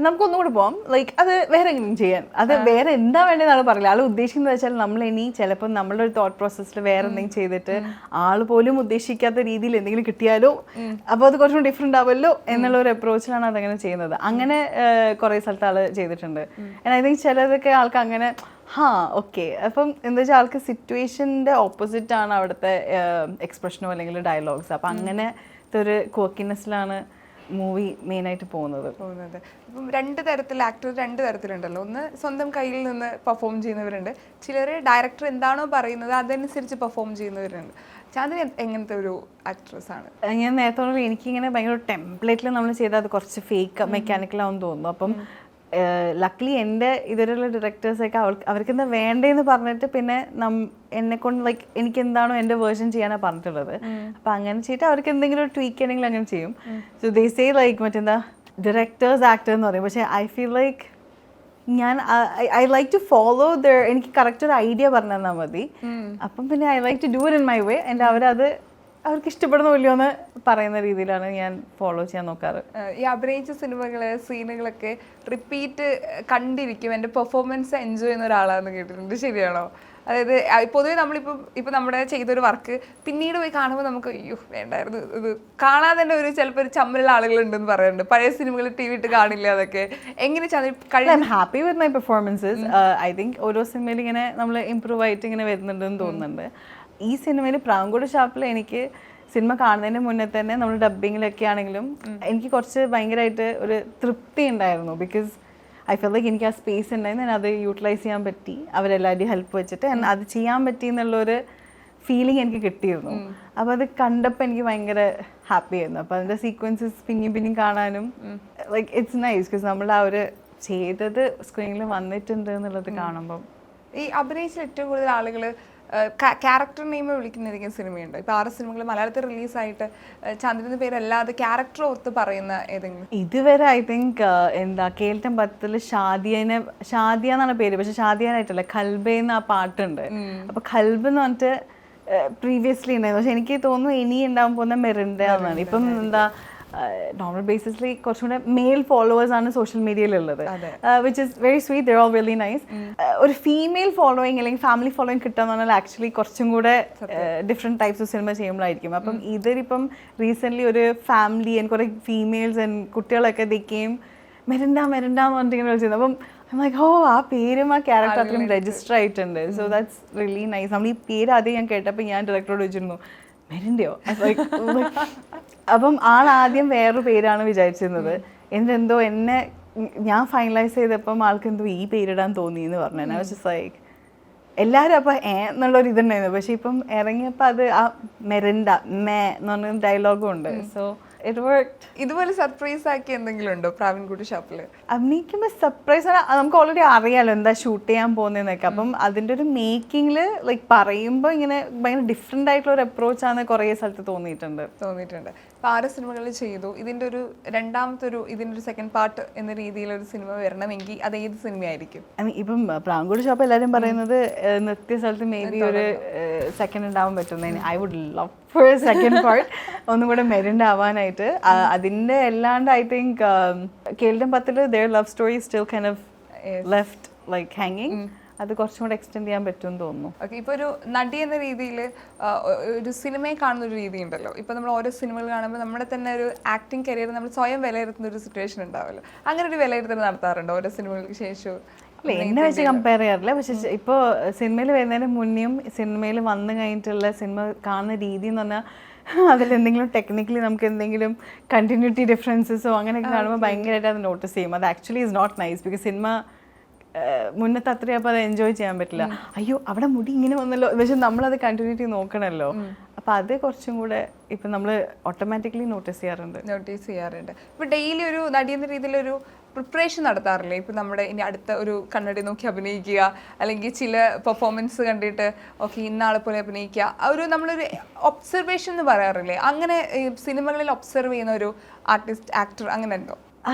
നമുക്കൊന്നുകൂടി പോകാം, ലൈക്ക് അത് വേറെ എങ്ങനെയും ചെയ്യാൻ, അത് വേറെ എന്താ വേണ്ടതെന്നാണ് പറയില്ല. ആൾ ഉദ്ദേശിക്കുന്നത് വെച്ചാൽ നമ്മൾ ഇനി ചിലപ്പോൾ നമ്മളുടെ ഒരു തോട്ട് പ്രോസസ്സിൽ വേറെ എന്തെങ്കിലും ചെയ്തിട്ട് ആൾ പോലും ഉദ്ദേശിക്കാത്ത രീതിയിൽ എന്തെങ്കിലും കിട്ടിയാലോ, അപ്പോൾ അത് കുറച്ചും ഡിഫറെൻ്റ് ആവുമല്ലോ എന്നുള്ള ഒരു അപ്രോച്ചിലാണ് അതങ്ങനെ ചെയ്യുന്നത്. അങ്ങനെ കുറേ സ്ഥലത്ത് ആൾ ചെയ്തിട്ടുണ്ട്. ഐ തിങ്ക് ചിലതൊക്കെ ആൾക്ക് അങ്ങനെ ഓക്കെ, അപ്പം എന്താ വെച്ചാൽ ആൾക്ക് സിറ്റുവേഷൻ്റെ ഓപ്പോസിറ്റ് ആണ് അവിടുത്തെ എക്സ്പ്രഷനോ അല്ലെങ്കിൽ ഡയലോഗ്സ്. അപ്പം അങ്ങനത്തെ ഒരു ക്വക്കിനെസ്സിലാണ് മൂവി മെയിനായിട്ട് പോകുന്നത്. ഇപ്പം ആക്ടർ രണ്ട് തരത്തിലുണ്ടല്ലോ. ഒന്ന് സ്വന്തം കയ്യിൽ നിന്ന് പെർഫോം ചെയ്യുന്നവരുണ്ട്, ചിലർ ഡയറക്ടർ എന്താണോ പറയുന്നത് അതനുസരിച്ച് പെർഫോം ചെയ്യുന്നവരുണ്ട്. ചാന്ദിനി എങ്ങനത്തെ ഒരു ആക്ട്രസ് ആണ്? ഞാൻ നേരത്തെ പറഞ്ഞാൽ എനിക്കിങ്ങനെ ഭയങ്കര ടെംപ്ലേറ്റിൽ നമ്മൾ ചെയ്താൽ അത് കുറച്ച് ഫേക്ക് മെക്കാനിക്കലാണെന്ന് തോന്നുന്നു. അപ്പം ലക്ലി എൻ്റെ ഇതിലുള്ള ഡയറക്ടേഴ്സൊക്കെ അവർക്ക് എന്താ വേണ്ടതെന്ന് പറഞ്ഞിട്ട് പിന്നെ എന്നെ കൊണ്ട് ലൈക്ക് എനിക്ക് എന്താണോ എൻ്റെ വേർഷൻ ചെയ്യാനാണ് പറഞ്ഞിട്ടുള്ളത്. അപ്പം അങ്ങനെ ചെയ്തിട്ട് അവർക്ക് എന്തെങ്കിലും ഒരു ട്വീക്ക് ചെയ്യണമെങ്കിൽ അങ്ങനെ ചെയ്യും. സോ ദേ സേ ലൈക്ക് മറ്റെന്താ ഡയറക്ടേഴ്സ് ആക്ടർ എന്ന് പറയും, പക്ഷേ I feel like I like to follow എനിക്ക് കറക്റ്റ് ഒരു ഐഡിയ പറഞ്ഞു തന്നാൽ മതി. അപ്പം പിന്നെ I like to do it in my way. And അവർക്ക് ഇഷ്ടപ്പെടുന്ന ഇല്ലയോ എന്ന് പറയുന്ന രീതിയിലാണ് ഞാൻ ഫോളോ ചെയ്യാൻ നോക്കാറ്. ഈ അഭിനയിച്ച സിനിമകള് സീനുകളൊക്കെ റിപ്പീറ്റ് കണ്ടിരിക്കും, എൻ്റെ പെർഫോമൻസ് എൻജോയ് ചെയ്യുന്ന ഒരാളാണെന്ന് കേട്ടിട്ടുണ്ട്, ശരിയാണോ? അതായത് പൊതുവെ ഇപ്പം നമ്മുടെ ചെയ്തൊരു വർക്ക് പിന്നീട് പോയി കാണുമ്പോൾ നമുക്ക് അയ്യോ വേണ്ടായിരുന്നു, ഇത് കാണാതെ തന്നെ ചിലപ്പോൾ ഒരു ചമ്മലുള്ള ആളുകളുണ്ടെന്ന് പറയുന്നുണ്ട്. പഴയ സിനിമകൾ ടി വി ഇട്ട് കാണില്ല, അതൊക്കെ എങ്ങനെ happy with my performances. I think ഓരോ സിനിമയിൽ ഇങ്ങനെ നമ്മൾ ഇമ്പ്രൂവ് ആയിട്ട് ഇങ്ങനെ വരുന്നുണ്ടെന്ന് തോന്നുന്നുണ്ട്. ഈ സിനിമയിൽ പ്രാങ്കോട് ഷാപ്പിൽ എനിക്ക് സിനിമ കാണുന്നതിന് മുന്നേ തന്നെ നമ്മൾ ഡബ്ബിങ്ങിലൊക്കെ ആണെങ്കിലും എനിക്ക് കുറച്ച് ഭയങ്കരമായിട്ട് ഒരു തൃപ്തി ഉണ്ടായിരുന്നു. ബിക്കോസ് ഐ ഫീൽ ലൈക്ക് എനിക്ക് ആ സ്പേസ് ഉണ്ടായിരുന്നു, ഞാൻ അത് യൂട്ടിലൈസ് ചെയ്യാൻ പറ്റി, അവരെല്ലാവരുടെയും ഹെൽപ്പ് വെച്ചിട്ട് അത് ചെയ്യാൻ പറ്റി എന്നുള്ളൊരു ഫീലിംഗ് എനിക്ക് കിട്ടിയിരുന്നു. അപ്പോൾ അത് കണ്ടപ്പോൾ എനിക്ക് ഭയങ്കര ഹാപ്പി ആയിരുന്നു. അപ്പോൾ അതിൻ്റെ സീക്വൻസസ് പിന്നെയും കാണാനും ലൈക്ക് ഇറ്റ്സ് നൈസ്. ബിക്കോസ് നമ്മൾ ആ ഒരു ചെയ്തത് സ്ക്രീനിൽ വന്നിട്ടുണ്ട് എന്നുള്ളത് കാണുമ്പം. ഈ അഭിനയിച്ച ഏറ്റവും കൂടുതൽ ആളുകൾ ക്യാരക്ടർ നെയിം വിളിക്കുന്നതായിരിക്കും സിനിമയുണ്ട്. ഇപ്പോൾ 6 സിനിമകൾ മലയാളത്തിൽ റിലീസായിട്ട് ചന്ദ്രൻ്റെ പേരല്ലാതെ ക്യാരക്ടർ ഓർത്ത് പറയുന്ന ഏതെങ്കിലും? ഇതുവരെ ഐ തിങ്ക് എന്താ കേൾട്ടം 10 ഷാദിയ എന്നാണ് പേര്, പക്ഷെ ഷാദിയാനായിട്ടല്ല, ഖൽബേന്ന് ആ പാട്ടുണ്ട്. അപ്പോൾ ഖൽബ് എന്ന് പറഞ്ഞിട്ട് പ്രീവിയസ്ലി ഉണ്ടായിരുന്നു, പക്ഷെ എനിക്ക് തോന്നുന്നു ഇനി ഉണ്ടാകാൻ പോകുന്ന മെറിൻഡ എന്നാണ്. ഇപ്പം എന്താ നോർമൽ ബേസിസിൽ കുറച്ചും കൂടെ മെയിൽ ഫോളോവേഴ്സ് ആണ് സോഷ്യൽ മീഡിയയിലുള്ളത്, which is very sweet, they're all really nice. ഒരു ഫീമെയിൽ ഫോളോയിങ് അല്ലെങ്കിൽ ഫാമിലി ഫോളോയിങ് കിട്ടുക പറഞ്ഞാൽ ആക്ച്വലി കുറച്ചും കൂടെ ഡിഫറെൻറ്റ് ടൈപ്സ് ഓഫ് സിനിമ ചെയ്യുമ്പോഴായിരിക്കും. അപ്പം ഇതിലിപ്പം റീസെൻ്റ്ലി ഒരു ഫാമിലി ആൻഡ് കുറേ ഫീമെയിൽസ് ആൻഡ് കുട്ടികളൊക്കെ ദിക്കുകയും മെരണ്ട എന്ന് പറഞ്ഞിട്ട് ഇങ്ങനെ വിളിച്ചിരുന്നു. അപ്പം ലൈക്ക് ആ പേരും ആ ക്യാരക്ടർ അത്രയും രജിസ്റ്റർ ആയിട്ടുണ്ട്. So that's really nice. നമ്മൾ ഈ പേര് ആദ്യം ഞാൻ കേട്ടപ്പോൾ ഞാൻ ഡയറക്ടറോട് ചോദിച്ചിരുന്നു മെരിൻ്റെയോ, അപ്പം ആദ്യം വേറൊരു പേരാണ് വിചാരിച്ചിരുന്നത്. എന്നിട്ടെന്തോ ഞാൻ ഫൈനലൈസ് ചെയ്തപ്പം ആൾക്ക് എന്തോ ഈ പേരിടാൻ തോന്നി എന്ന് പറഞ്ഞു. ഞാൻ പക്ഷേ ലൈക്ക് എല്ലാവരും അപ്പം എന്നുള്ളൊരു ഇതുണ്ടായിരുന്നു, പക്ഷെ ഇപ്പം ഇറങ്ങിയപ്പോൾ അത് ആ മെറിൻഡ എന്ന് പറഞ്ഞ ഡയലോഗും ഉണ്ട്. So it worked. ഇതുപോലെ സർപ്രൈസ് ആക്കി എന്തെങ്കിലും ഉണ്ടോ പ്രാവിൻകുട്ടി ഷാപ്പിൽ? അഭിനയിക്കുമ്പോൾ സർപ്രൈസ് നമുക്ക് ഓൾറെഡി അറിയാലോ എന്താ ഷൂട്ട് ചെയ്യാൻ പോകുന്നതെന്നൊക്കെ. അപ്പം അതിൻ്റെ ഒരു മേക്കിങ്ങിൽ ലൈക്ക് പറയുമ്പോൾ ഇങ്ങനെ ഭയങ്കര ഡിഫറെൻ്റ് ആയിട്ടുള്ള ഒരു അപ്രോച്ചാണ് കുറേ സ്ഥലത്ത് തോന്നിയിട്ടുണ്ട്. ഇപ്പോൾ 6 സിനിമകൾ ചെയ്തു, ഇതിൻ്റെ ഒരു ഇതിൻ്റെ ഒരു സെക്കൻഡ് പാർട്ട് എന്ന രീതിയിലൊരു സിനിമ വരണമെങ്കിൽ അത് ഏത് സിനിമയായിരിക്കും? ഇപ്പം പ്രാങ്കുടി ഷോപ്പ് എല്ലാവരും പറയുന്നത് നിർത്തിയ സ്ഥലത്ത് മേ ബി ഒരു സെക്കൻഡ് ഉണ്ടാവാൻ പറ്റുന്നതിന് I would love for second part ഒന്നും കൂടെ മെരിൻഡ് ആവാനായിട്ട്. അതിൻ്റെ അല്ലാണ്ട് ഐ തിങ്ക് കേൾട്ടം 10 their love story still kind of left like hanging. അത് കുറച്ചും കൂടെ എക്സ്റ്റെൻഡ് ചെയ്യാൻ പറ്റുമെന്ന് തോന്നുന്നു. ഓക്കെ, ഇപ്പോൾ ഒരു നടി എന്ന രീതിയിൽ ഒരു സിനിമയെ കാണുന്ന ഒരു രീതി ഉണ്ടല്ലോ. ഇപ്പോൾ നമ്മൾ ഓരോ സിനിമകൾ കാണുമ്പോൾ നമ്മുടെ തന്നെ ഒരു ആക്ടിങ് കരിയർ നമ്മൾ സ്വയം വിലയിരുത്തുന്ന ഒരു സിറ്റുവേഷൻ ഉണ്ടാവുമല്ലോ. അങ്ങനെ ഒരു വിലയിരുത്തൽ നടത്താറുണ്ടോ ഓരോ സിനിമകൾക്ക് ശേഷം? എന്നെ വെച്ച് കമ്പയർ ചെയ്യാറില്ല, പക്ഷെ ഇപ്പോൾ സിനിമയിൽ വരുന്നതിന് മുന്നേയും സിനിമയിൽ വന്നു കഴിഞ്ഞിട്ടുള്ള സിനിമ കാണുന്ന രീതി എന്ന് പറഞ്ഞാൽ അതിലെന്തെങ്കിലും ടെക്നിക്കലി നമുക്ക് എന്തെങ്കിലും കണ്ടിന്യൂറ്റി ഡിഫറൻസസോ അങ്ങനെയൊക്കെ കാണുമ്പോൾ ഭയങ്കരമായിട്ട് അത് നോട്ടീസ് ചെയ്യും. അത് actually is not nice. Because cinema മുന്നത്തെ അത്രയും അപ്പോൾ അത് എൻജോയ് ചെയ്യാൻ പറ്റില്ല. അയ്യോ അവിടെ മുടി ഇങ്ങനെ വന്നല്ലോ, പക്ഷെ നമ്മളത് കണ്ടിന്യൂറ്റി നോക്കണമല്ലോ. അപ്പം അത് കുറച്ചും കൂടെ ഇപ്പം നമ്മൾ ഓട്ടോമാറ്റിക്കലി നോട്ടീസ് ചെയ്യാറുണ്ട്. ഇപ്പോൾ ഡെയിലി ഒരു നടി എന്ന രീതിയിലൊരു പ്രിപ്പറേഷൻ നടത്താറില്ലേ? ഇപ്പം നമ്മുടെ ഇനി അടുത്ത ഒരു കണ്ണടി നോക്കി അഭിനയിക്കുക, അല്ലെങ്കിൽ ചില പെർഫോമൻസ് കണ്ടിട്ട് ഓക്കെ ഇന്ന ആളെ പോലെ അഭിനയിക്കുക, ഒരു നമ്മളൊരു ഒബ്സർവേഷൻ എന്ന് പറയാറില്ലേ, അങ്ങനെ സിനിമകളിൽ ഒബ്സർവ് ചെയ്യുന്ന ഒരു ആർട്ടിസ്റ്റ് ആക്ടർ അങ്ങനെ ഉണ്ടോ?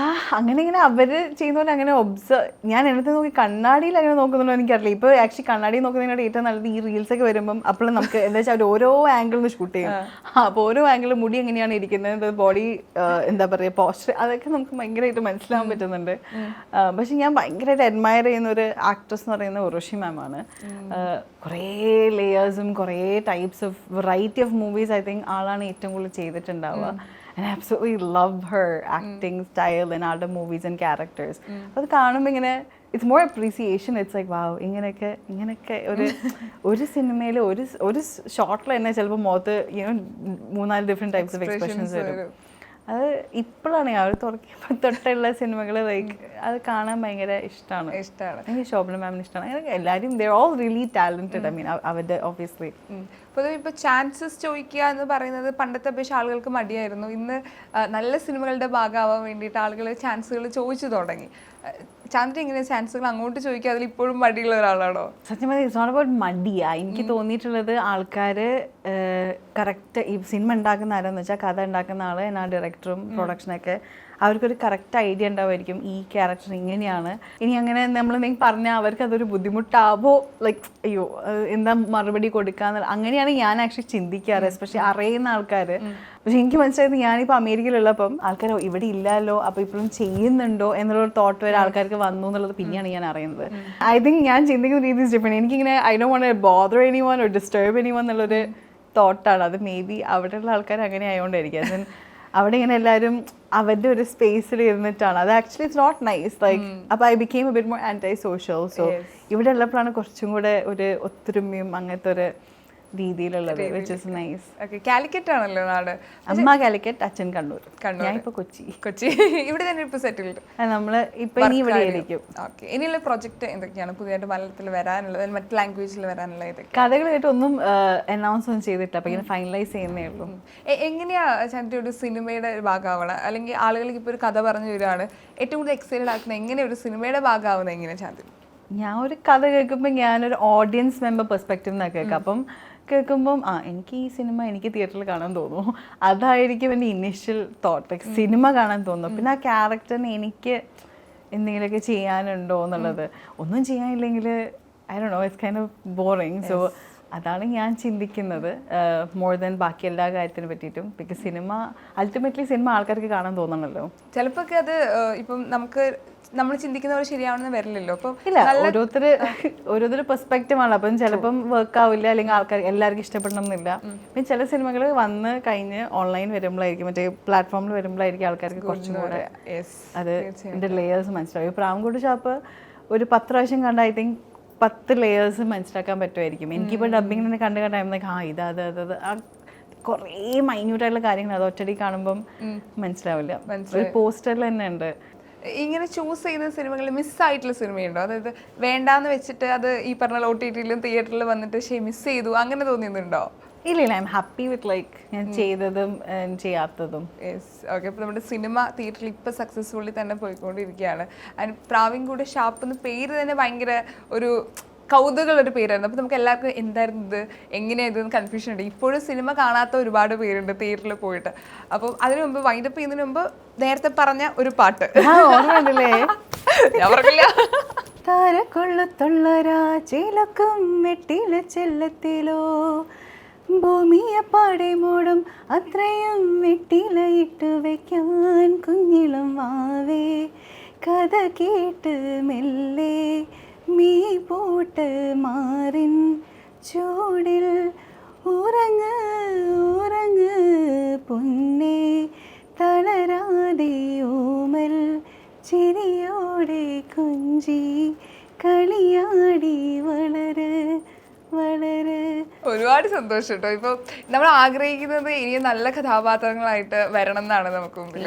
അങ്ങനെ ഇങ്ങനെ അവര് ചെയ്യുന്നവരെ അങ്ങനെ ഞാൻ എന്നിട്ട് നോക്കി കണ്ണാടിയിൽ അങ്ങനെ നോക്കുന്നുണ്ടോ എനിക്കറിയില്ല. ഇപ്പോൾ ആക്ച്വലി കണ്ണാടി നോക്കുന്നതിനോട് ഏറ്റവും നല്ലത് ഈ റീൽസ് ഒക്കെ വരുമ്പം അപ്പോഴും നമുക്ക് എന്താ വെച്ചാൽ അവർ ഓരോ ആംഗിളിൽ നിന്ന് ഷൂട്ട് ചെയ്യും. അപ്പോൾ ഓരോ ആംഗിളിൽ മുടി എങ്ങനെയാണ് ഇരിക്കുന്നത്, ബോഡി എന്താ പറയുക പോസ്റ്റർ, അതൊക്കെ നമുക്ക് ഭയങ്കരമായിട്ട് മനസ്സിലാവാൻ പറ്റുന്നുണ്ട്. പക്ഷെ ഞാൻ ഭയങ്കരമായിട്ട് അഡ്മയർ ചെയ്യുന്ന ഒരു ആക്ട്രസ് എന്ന് പറയുന്നത് ഉർവശി മാമാണ്. കുറേ ലേയേഴ്സും കുറേ types of variety of movies I think ആളാണ് ഏറ്റവും കൂടുതൽ ചെയ്തിട്ടുണ്ടാവുക. And I absolutely love her acting style in other movies and characters. അത് കാണുമ്പോൾ ഇങ്ങനെ it's more appreciation. It's like wow, ഇങ്ങനെയൊക്കെ ഒരു സിനിമയിൽ ഒരു ഷോട്ടിൽ തന്നെ ചിലപ്പോൾ മുഖത്ത് 3-4 ഡിഫറെൻറ്റ് ടൈപ്സ് ഓഫ് എക്സ്പ്രഷൻസ് വരും. അത് ഇപ്പോഴാണ് അവർ തൊട്ടുള്ള സിനിമകൾ ലൈക്ക് അത് കാണാൻ ഭയങ്കര ഇഷ്ടമാണ്. എനിക്ക് ശോഭന മാമിന് ഇഷ്ടമാണ്. അങ്ങനെ എല്ലാവരും they are all really talented. I mean അവരുടെ ഒബ്വിയസ്ലി പൊതുവെ ഇപ്പോൾ ചാൻസസ് ചോദിക്കുക എന്ന് പറയുന്നത് പണ്ടത്തെ അപേക്ഷിച്ച് ആളുകൾക്ക് മടിയായിരുന്നു. ഇന്ന് നല്ല സിനിമകളുടെ ഭാഗമാവാൻ വേണ്ടിയിട്ട് ആളുകൾ ചാൻസുകൾ ചോദിച്ചു തുടങ്ങി. ചാന്ദ്ര എങ്ങനെ ചാൻസുകൾ അങ്ങോട്ട് ചോദിക്കുക, അതിൽ ഇപ്പോഴും മടിയുള്ള ഒരാളാണോ? സത്യം പറഞ്ഞാൽ ഇറ്റ്സ് നോട്ട് അബൌട്ട് മടിയാ. എനിക്ക് തോന്നിയിട്ടുള്ളത് ആൾക്കാർ കറക്റ്റ് ഈ സിനിമ ഉണ്ടാക്കുന്ന ആരെന്ന് വെച്ചാൽ കഥ ഉണ്ടാക്കുന്ന ആൾ എന്നാ ഡയറക്ടറും പ്രൊഡക്ഷനൊക്കെ അവർക്കൊരു കറക്റ്റ് ഐഡിയ ഉണ്ടാവുമായിരിക്കും ഈ ക്യാരക്ടർ ഇങ്ങനെയാണ്. ഇനി അങ്ങനെ നമ്മളെന്തെങ്കിലും പറഞ്ഞാൽ അവർക്ക് അതൊരു ബുദ്ധിമുട്ടാവോ, ലൈക്ക് അയ്യോ എന്താ മറുപടി കൊടുക്കാന്ന്, അങ്ങനെയാണ് ഞാൻ ആക്ച്വലി ചിന്തിക്കാറ്, എസ്പെഷ്യലി അറിയുന്ന ആൾക്കാർ. പക്ഷെ എനിക്ക് മനസ്സിലായത് ഞാനിപ്പോൾ അമേരിക്കയിലുള്ളപ്പം ആൾക്കാർ ഇവിടെ ഇല്ലല്ലോ, അപ്പോൾ ഇപ്പോഴും ചെയ്യുന്നുണ്ടോ എന്നുള്ളൊരു തോട്ട് വരെ ആൾക്കാർക്ക് വന്നു എന്നുള്ളത് പിന്നെയാണ് ഞാൻ അറിയുന്നത്. ഐ തിങ്ക് ഞാൻ ചിന്തിക്കുന്ന രീതി ഡിഫറെൻറ്റ്. എനിക്കിങ്ങനെ I don't want to bother anyone or disturb anyone എന്നുള്ളൊരു തോട്ടാണ്. അത് മേ ബി അവിടെയുള്ള ആൾക്കാർ അങ്ങനെ ആയതുകൊണ്ടായിരിക്കും. അവിടെ ഇങ്ങനെ എല്ലാവരും അവരുടെ ഒരു സ്പേസിൽ ഇരുന്നിട്ടാണ്. അത് actually it's not nice. Like അപ്പോൾ I became a bit more anti social. So ഇവിടെ ഉള്ളപ്പോഴാണ് കുറച്ചും കൂടെ ഒരു ഒത്തൊരുമയും അങ്ങനത്തെ ഒരു രീതിയിലുള്ളത്, വിച്ച് ഇസ് നൈസ്. കാലിക്കറ്റ് ആണല്ലോ നാട്. അമ്മ കാലിക്കറ്റ്, അച്ഛൻ കണ്ണൂർ. ഞാൻ ഇപ്പോൾ കൊച്ചി. ഇവിടെ തന്നെ ഇപ്പോൾ സെറ്റിൽഡ്. നമ്മൾ ഇപ്പം ഇനി ഇവിടെ ആയിരിക്കും. ഓക്കെ, ഇനിയുള്ള പ്രൊജക്ട് എന്തൊക്കെയാണ് പുതിയതായിട്ട് മലയാളത്തിൽ വരാനുള്ളത്, മറ്റ് ലാംഗ്വേജിൽ വരാനുള്ള ഇതൊക്കെ? കഥകളായിട്ട് ഒന്നും അനൗൺസ് ഒന്നും ചെയ്തിട്ടില്ല, അപ്പം ഇങ്ങനെ ഫൈനലൈസ് ചെയ്യുന്നേ ഉള്ളൂ. എങ്ങനെയാ ചാൻഡി ഒരു സിനിമയുടെ ഭാഗമാവണം, അല്ലെങ്കിൽ ആളുകൾക്ക് ഇപ്പോൾ ഒരു കഥ പറഞ്ഞു തരികയാണ്, ഏറ്റവും കൂടുതൽ എക്സൈറ്റഡ് ആക്കുന്നത് എങ്ങനെ ഒരു സിനിമയുടെ ഭാഗമാവുന്നത് എങ്ങനെയാണ് ചാൻഡി? ഞാൻ ഒരു കഥ കേൾക്കുമ്പോൾ ഞാനൊരു ഓഡിയൻസ് മെമ്പർ പെർസ്പെക്റ്റീവ് നിന്നാണ് കേൾക്കാം. അപ്പം കേൾക്കുമ്പം എനിക്ക് ഈ സിനിമ എനിക്ക് തിയേറ്ററിൽ കാണാൻ തോന്നുന്നു. അതായിരിക്കും എൻ്റെ ഇനീഷ്യൽ തോട്ട്. ലൈക്ക് സിനിമ കാണാൻ തോന്നുന്നു. പിന്നെ ആ ക്യാരക്ടറിന് എനിക്ക് എന്തെങ്കിലുമൊക്കെ ചെയ്യാനുണ്ടോ എന്നുള്ളത്. ഒന്നും ചെയ്യാനില്ലെങ്കിൽ I don't know, it's kind of boring. So അതാണ് ഞാൻ ചിന്തിക്കുന്നത് മോർ ദാൻ ബാക്കി എല്ലാ കാര്യത്തിനെ പറ്റിയിട്ടും. ബിക്കോസ് സിനിമ അൾട്ടിമേറ്റ്ലി സിനിമ ആൾക്കാർക്ക് കാണാൻ തോന്നണമല്ലോ. ചിലപ്പോൾ അത് ഇപ്പം നമ്മൾ ചിന്തിക്കുന്നവർ ശരിയാവണമെന്ന് വരില്ലല്ലോ. അപ്പം ഇല്ല, ഓരോരുത്തർ പെർസ്പെക്റ്റീവ് ആണ്. അപ്പം ചിലപ്പം വർക്ക് ആവില്ല, അല്ലെങ്കിൽ ആൾക്കാർ എല്ലാവർക്കും ഇഷ്ടപ്പെടണം എന്നില്ല. പിന്നെ ചില സിനിമകൾ വന്ന് കഴിഞ്ഞ് ഓൺലൈൻ വരുമ്പോഴായിരിക്കും, മറ്റേ പ്ലാറ്റ്ഫോമിൽ വരുമ്പോഴായിരിക്കും ആൾക്കാർക്ക് കുറച്ചും കൂടെ അത് ഇതിൻ്റെ ലേയേഴ്സ് മനസ്സിലാവും. ഇപ്പോൾ പ്രാവൻകൂട് ഷാപ്പ് ഒരു 10 പ്രാവശ്യം കണ്ട ഐ തിങ്ക് 10 ലേയേഴ്സ് മനസ്സിലാക്കാൻ പറ്റുമായിരിക്കും. എനിക്കിപ്പോൾ ഡബിങ് തന്നെ കണ്ട് ഇത് കുറേ മൈന്യൂട്ടായിട്ടുള്ള കാര്യങ്ങൾ അത് ഒറ്റടി കാണുമ്പം മനസ്സിലാവില്ല. ഒരു പോസ്റ്ററിൽ തന്നെ ഉണ്ട്. ഇങ്ങനെ ചൂസ് ചെയ്യുന്ന സിനിമകളിൽ മിസ്സായിട്ടുള്ള സിനിമയുണ്ടോ? അതായത് വേണ്ടാന്ന് വെച്ചിട്ട് അത് ഈ പറഞ്ഞ OTT-ലും തിയേറ്ററിൽ വന്നിട്ട് മിസ് ചെയ്തു, അങ്ങനെ തോന്നിയിട്ടുണ്ടോ? ഇല്ല, I am happy with like ഞാൻ ചെയ്തതും ചെയ്യാത്തതും. Yes, okay. അപ്പോൾ നമ്മുടെ സിനിമ തിയേറ്ററിൽ ഇപ്പോൾ സക്സസ്ഫുള്ളി തന്നെ പോയിക്കൊണ്ടിരിക്കുകയാണ്. ആൻഡ് പ്രാവൻകൂട് ഷാപ്പ് എന്ന പേര് തന്നെ ഭയങ്കര ഒരു കൗതുകമുള്ളൊരു പേരായിരുന്നു. അപ്പോൾ നമുക്ക് എല്ലാവർക്കും എന്തായിരുന്നു ഇത്, എങ്ങനെയാണ് ഇതെന്ന് കൺഫ്യൂഷൻ ഉണ്ട്. ഇപ്പോഴും സിനിമ കാണാത്ത ഒരുപാട് പേരുണ്ട് തിയേറ്ററിൽ പോയിട്ട്. അപ്പം അതിനു മുമ്പ് വൈൻഡപ്പ് ചെയ്യുന്നതിന് മുമ്പ് നേരത്തെ പറഞ്ഞ ഒരു പാട്ട് ഓർമ്മയുണ്ടല്ലേ? ഞാൻ പറഞ്ഞില്ല. താരക്കൊള്ളത്തുള്ളൊരാ ചിലക്കും വെട്ടില ചെല്ലത്തിലോ ഭൂമിയെ പാടെ മൂടും അത്രയും വെട്ടിലയിട്ട് വയ്ക്കാൻ കുഞ്ഞിളം വാവേ കഥ കേട്ട് മെല്ലെ മീ പോട്ട് മാറിൻ ചൂടിൽ ഉറങ്ങ് ഉറങ്ങ് പൊന്നേ തളരാതെ ഓമൽ ചിരിയോടെ കുഞ്ചി കളിയാടി വളര് വളര് ഒരുപാട് സന്തോഷം കേട്ടോ. ഇപ്പൊ നമ്മൾ ആഗ്രഹിക്കുന്നത് ഇനിയും നല്ല കഥാപാത്രങ്ങളായിട്ട് വരണം എന്നാണ് നമുക്ക് മുമ്പിൽ.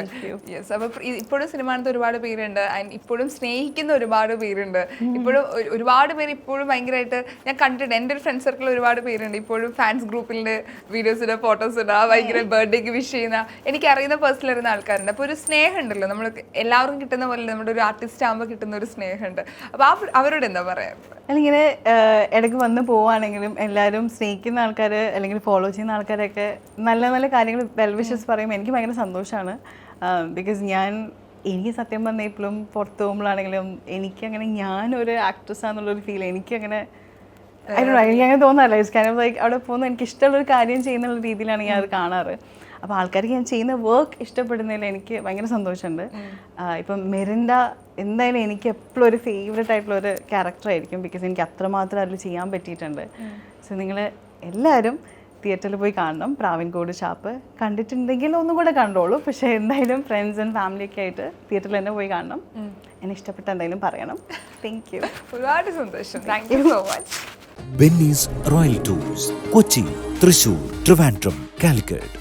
യെസ്. അപ്പൊ ഇപ്പോഴും സിനിമാനത്ത് ഒരുപാട് പേരുണ്ട്, ആൻഡ് ഇപ്പോഴും സ്നേഹിക്കുന്ന ഒരുപാട് പേരുണ്ട്. ഇപ്പോഴും ഒരുപാട് പേര് ഇപ്പോഴും ഭയങ്കരമായിട്ട് ഞാൻ കണ്ടിട്ടുണ്ട്. എൻ്റെ ഒരു ഫ്രണ്ട് സർക്കിൾ ഒരുപാട് പേരുണ്ട് ഇപ്പോഴും ഫാൻസ് ഗ്രൂപ്പിൻ്റെ വീഡിയോസ് ഇടുക, ഫോട്ടോസ് ഇടുക, ഭയങ്കര ബർത്ത്ഡേക്ക് വിഷ് ചെയ്യുന്ന എനിക്കറിയുന്ന പേഴ്സണൽ അറിയുന്ന ആൾക്കാരുണ്ട്. അപ്പോൾ ഒരു സ്നേഹം ഉണ്ടല്ലോ, നമ്മൾ എല്ലാവർക്കും കിട്ടുന്ന പോലെ നമ്മുടെ ഒരു ആർട്ടിസ്റ്റ് ആകുമ്പോൾ കിട്ടുന്ന ഒരു സ്നേഹമുണ്ട്. അപ്പോൾ അവരോട് എന്താ പറയാ? അല്ലെങ്കിൽ ഇടയ്ക്ക് വന്ന് പോവുകയാണെങ്കിലും എല്ലാവരും സ്നേഹിക്കുന്ന ആൾക്കാർ അല്ലെങ്കിൽ ഫോളോ ചെയ്യുന്ന ആൾക്കാരൊക്കെ നല്ല നല്ല കാര്യങ്ങൾ വെൽ വിഷസ് പറയുമ്പോൾ എനിക്ക് ഭയങ്കര സന്തോഷമാണ്. ബിക്കോസ് എനിക്ക് സത്യം പറഞ്ഞാൽ ഇപ്പോഴും പുറത്ത് പോകുമ്പോഴാണെങ്കിലും എനിക്കങ്ങനെ ഞാനൊരു ആക്ട്രസ് ആണെന്നുള്ളൊരു ഫീൽ എനിക്കങ്ങനെ എനിക്കങ്ങനെ തോന്നാറില്ല. ഇറ്റ്സ് കൈൻഡ് ഓഫ് ലൈക്ക് അവിടെ പോകുന്ന എനിക്ക് ഇഷ്ടമുള്ളൊരു കാര്യം ചെയ്യുന്ന രീതിയിലാണ് ഞാൻ അത് കാണാറ്. അപ്പോൾ ആൾക്കാർക്ക് ഞാൻ ചെയ്യുന്ന വർക്ക് ഇഷ്ടപ്പെടുന്നതിൽ എനിക്ക് ഭയങ്കര സന്തോഷമുണ്ട്. ഇപ്പം മെറിൻഡ എന്തായാലും എനിക്ക് എപ്പോഴും ഒരു ഫേവറേറ്റ് ആയിട്ടുള്ള ഒരു ക്യാരക്ടറായിരിക്കും. ബിക്കോസ് എനിക്ക് അത്രമാത്രം അതിൽ ചെയ്യാൻ പറ്റിയിട്ടുണ്ട്. സോ നിങ്ങൾ എല്ലാവരും തിയേറ്ററിൽ പോയി കാണണം. പ്രാവിൻകോട് ഷാപ്പ് കണ്ടിട്ടുണ്ടെങ്കിൽ ഒന്നും കൂടെ കണ്ടോളൂ. പക്ഷേ എന്തായാലും ഫ്രണ്ട്സ് ആൻഡ് ഫാമിലിയൊക്കെ ആയിട്ട് തിയേറ്ററിൽ തന്നെ പോയി കാണണം. എന്നെ ഇഷ്ടപ്പെട്ട എന്തായാലും പറയണം. Thank you. ഒരുപാട് സന്തോഷം. Thank you so much. Benny's Royal Tours Kochi, Thrissur, Trivandrum, Calicut.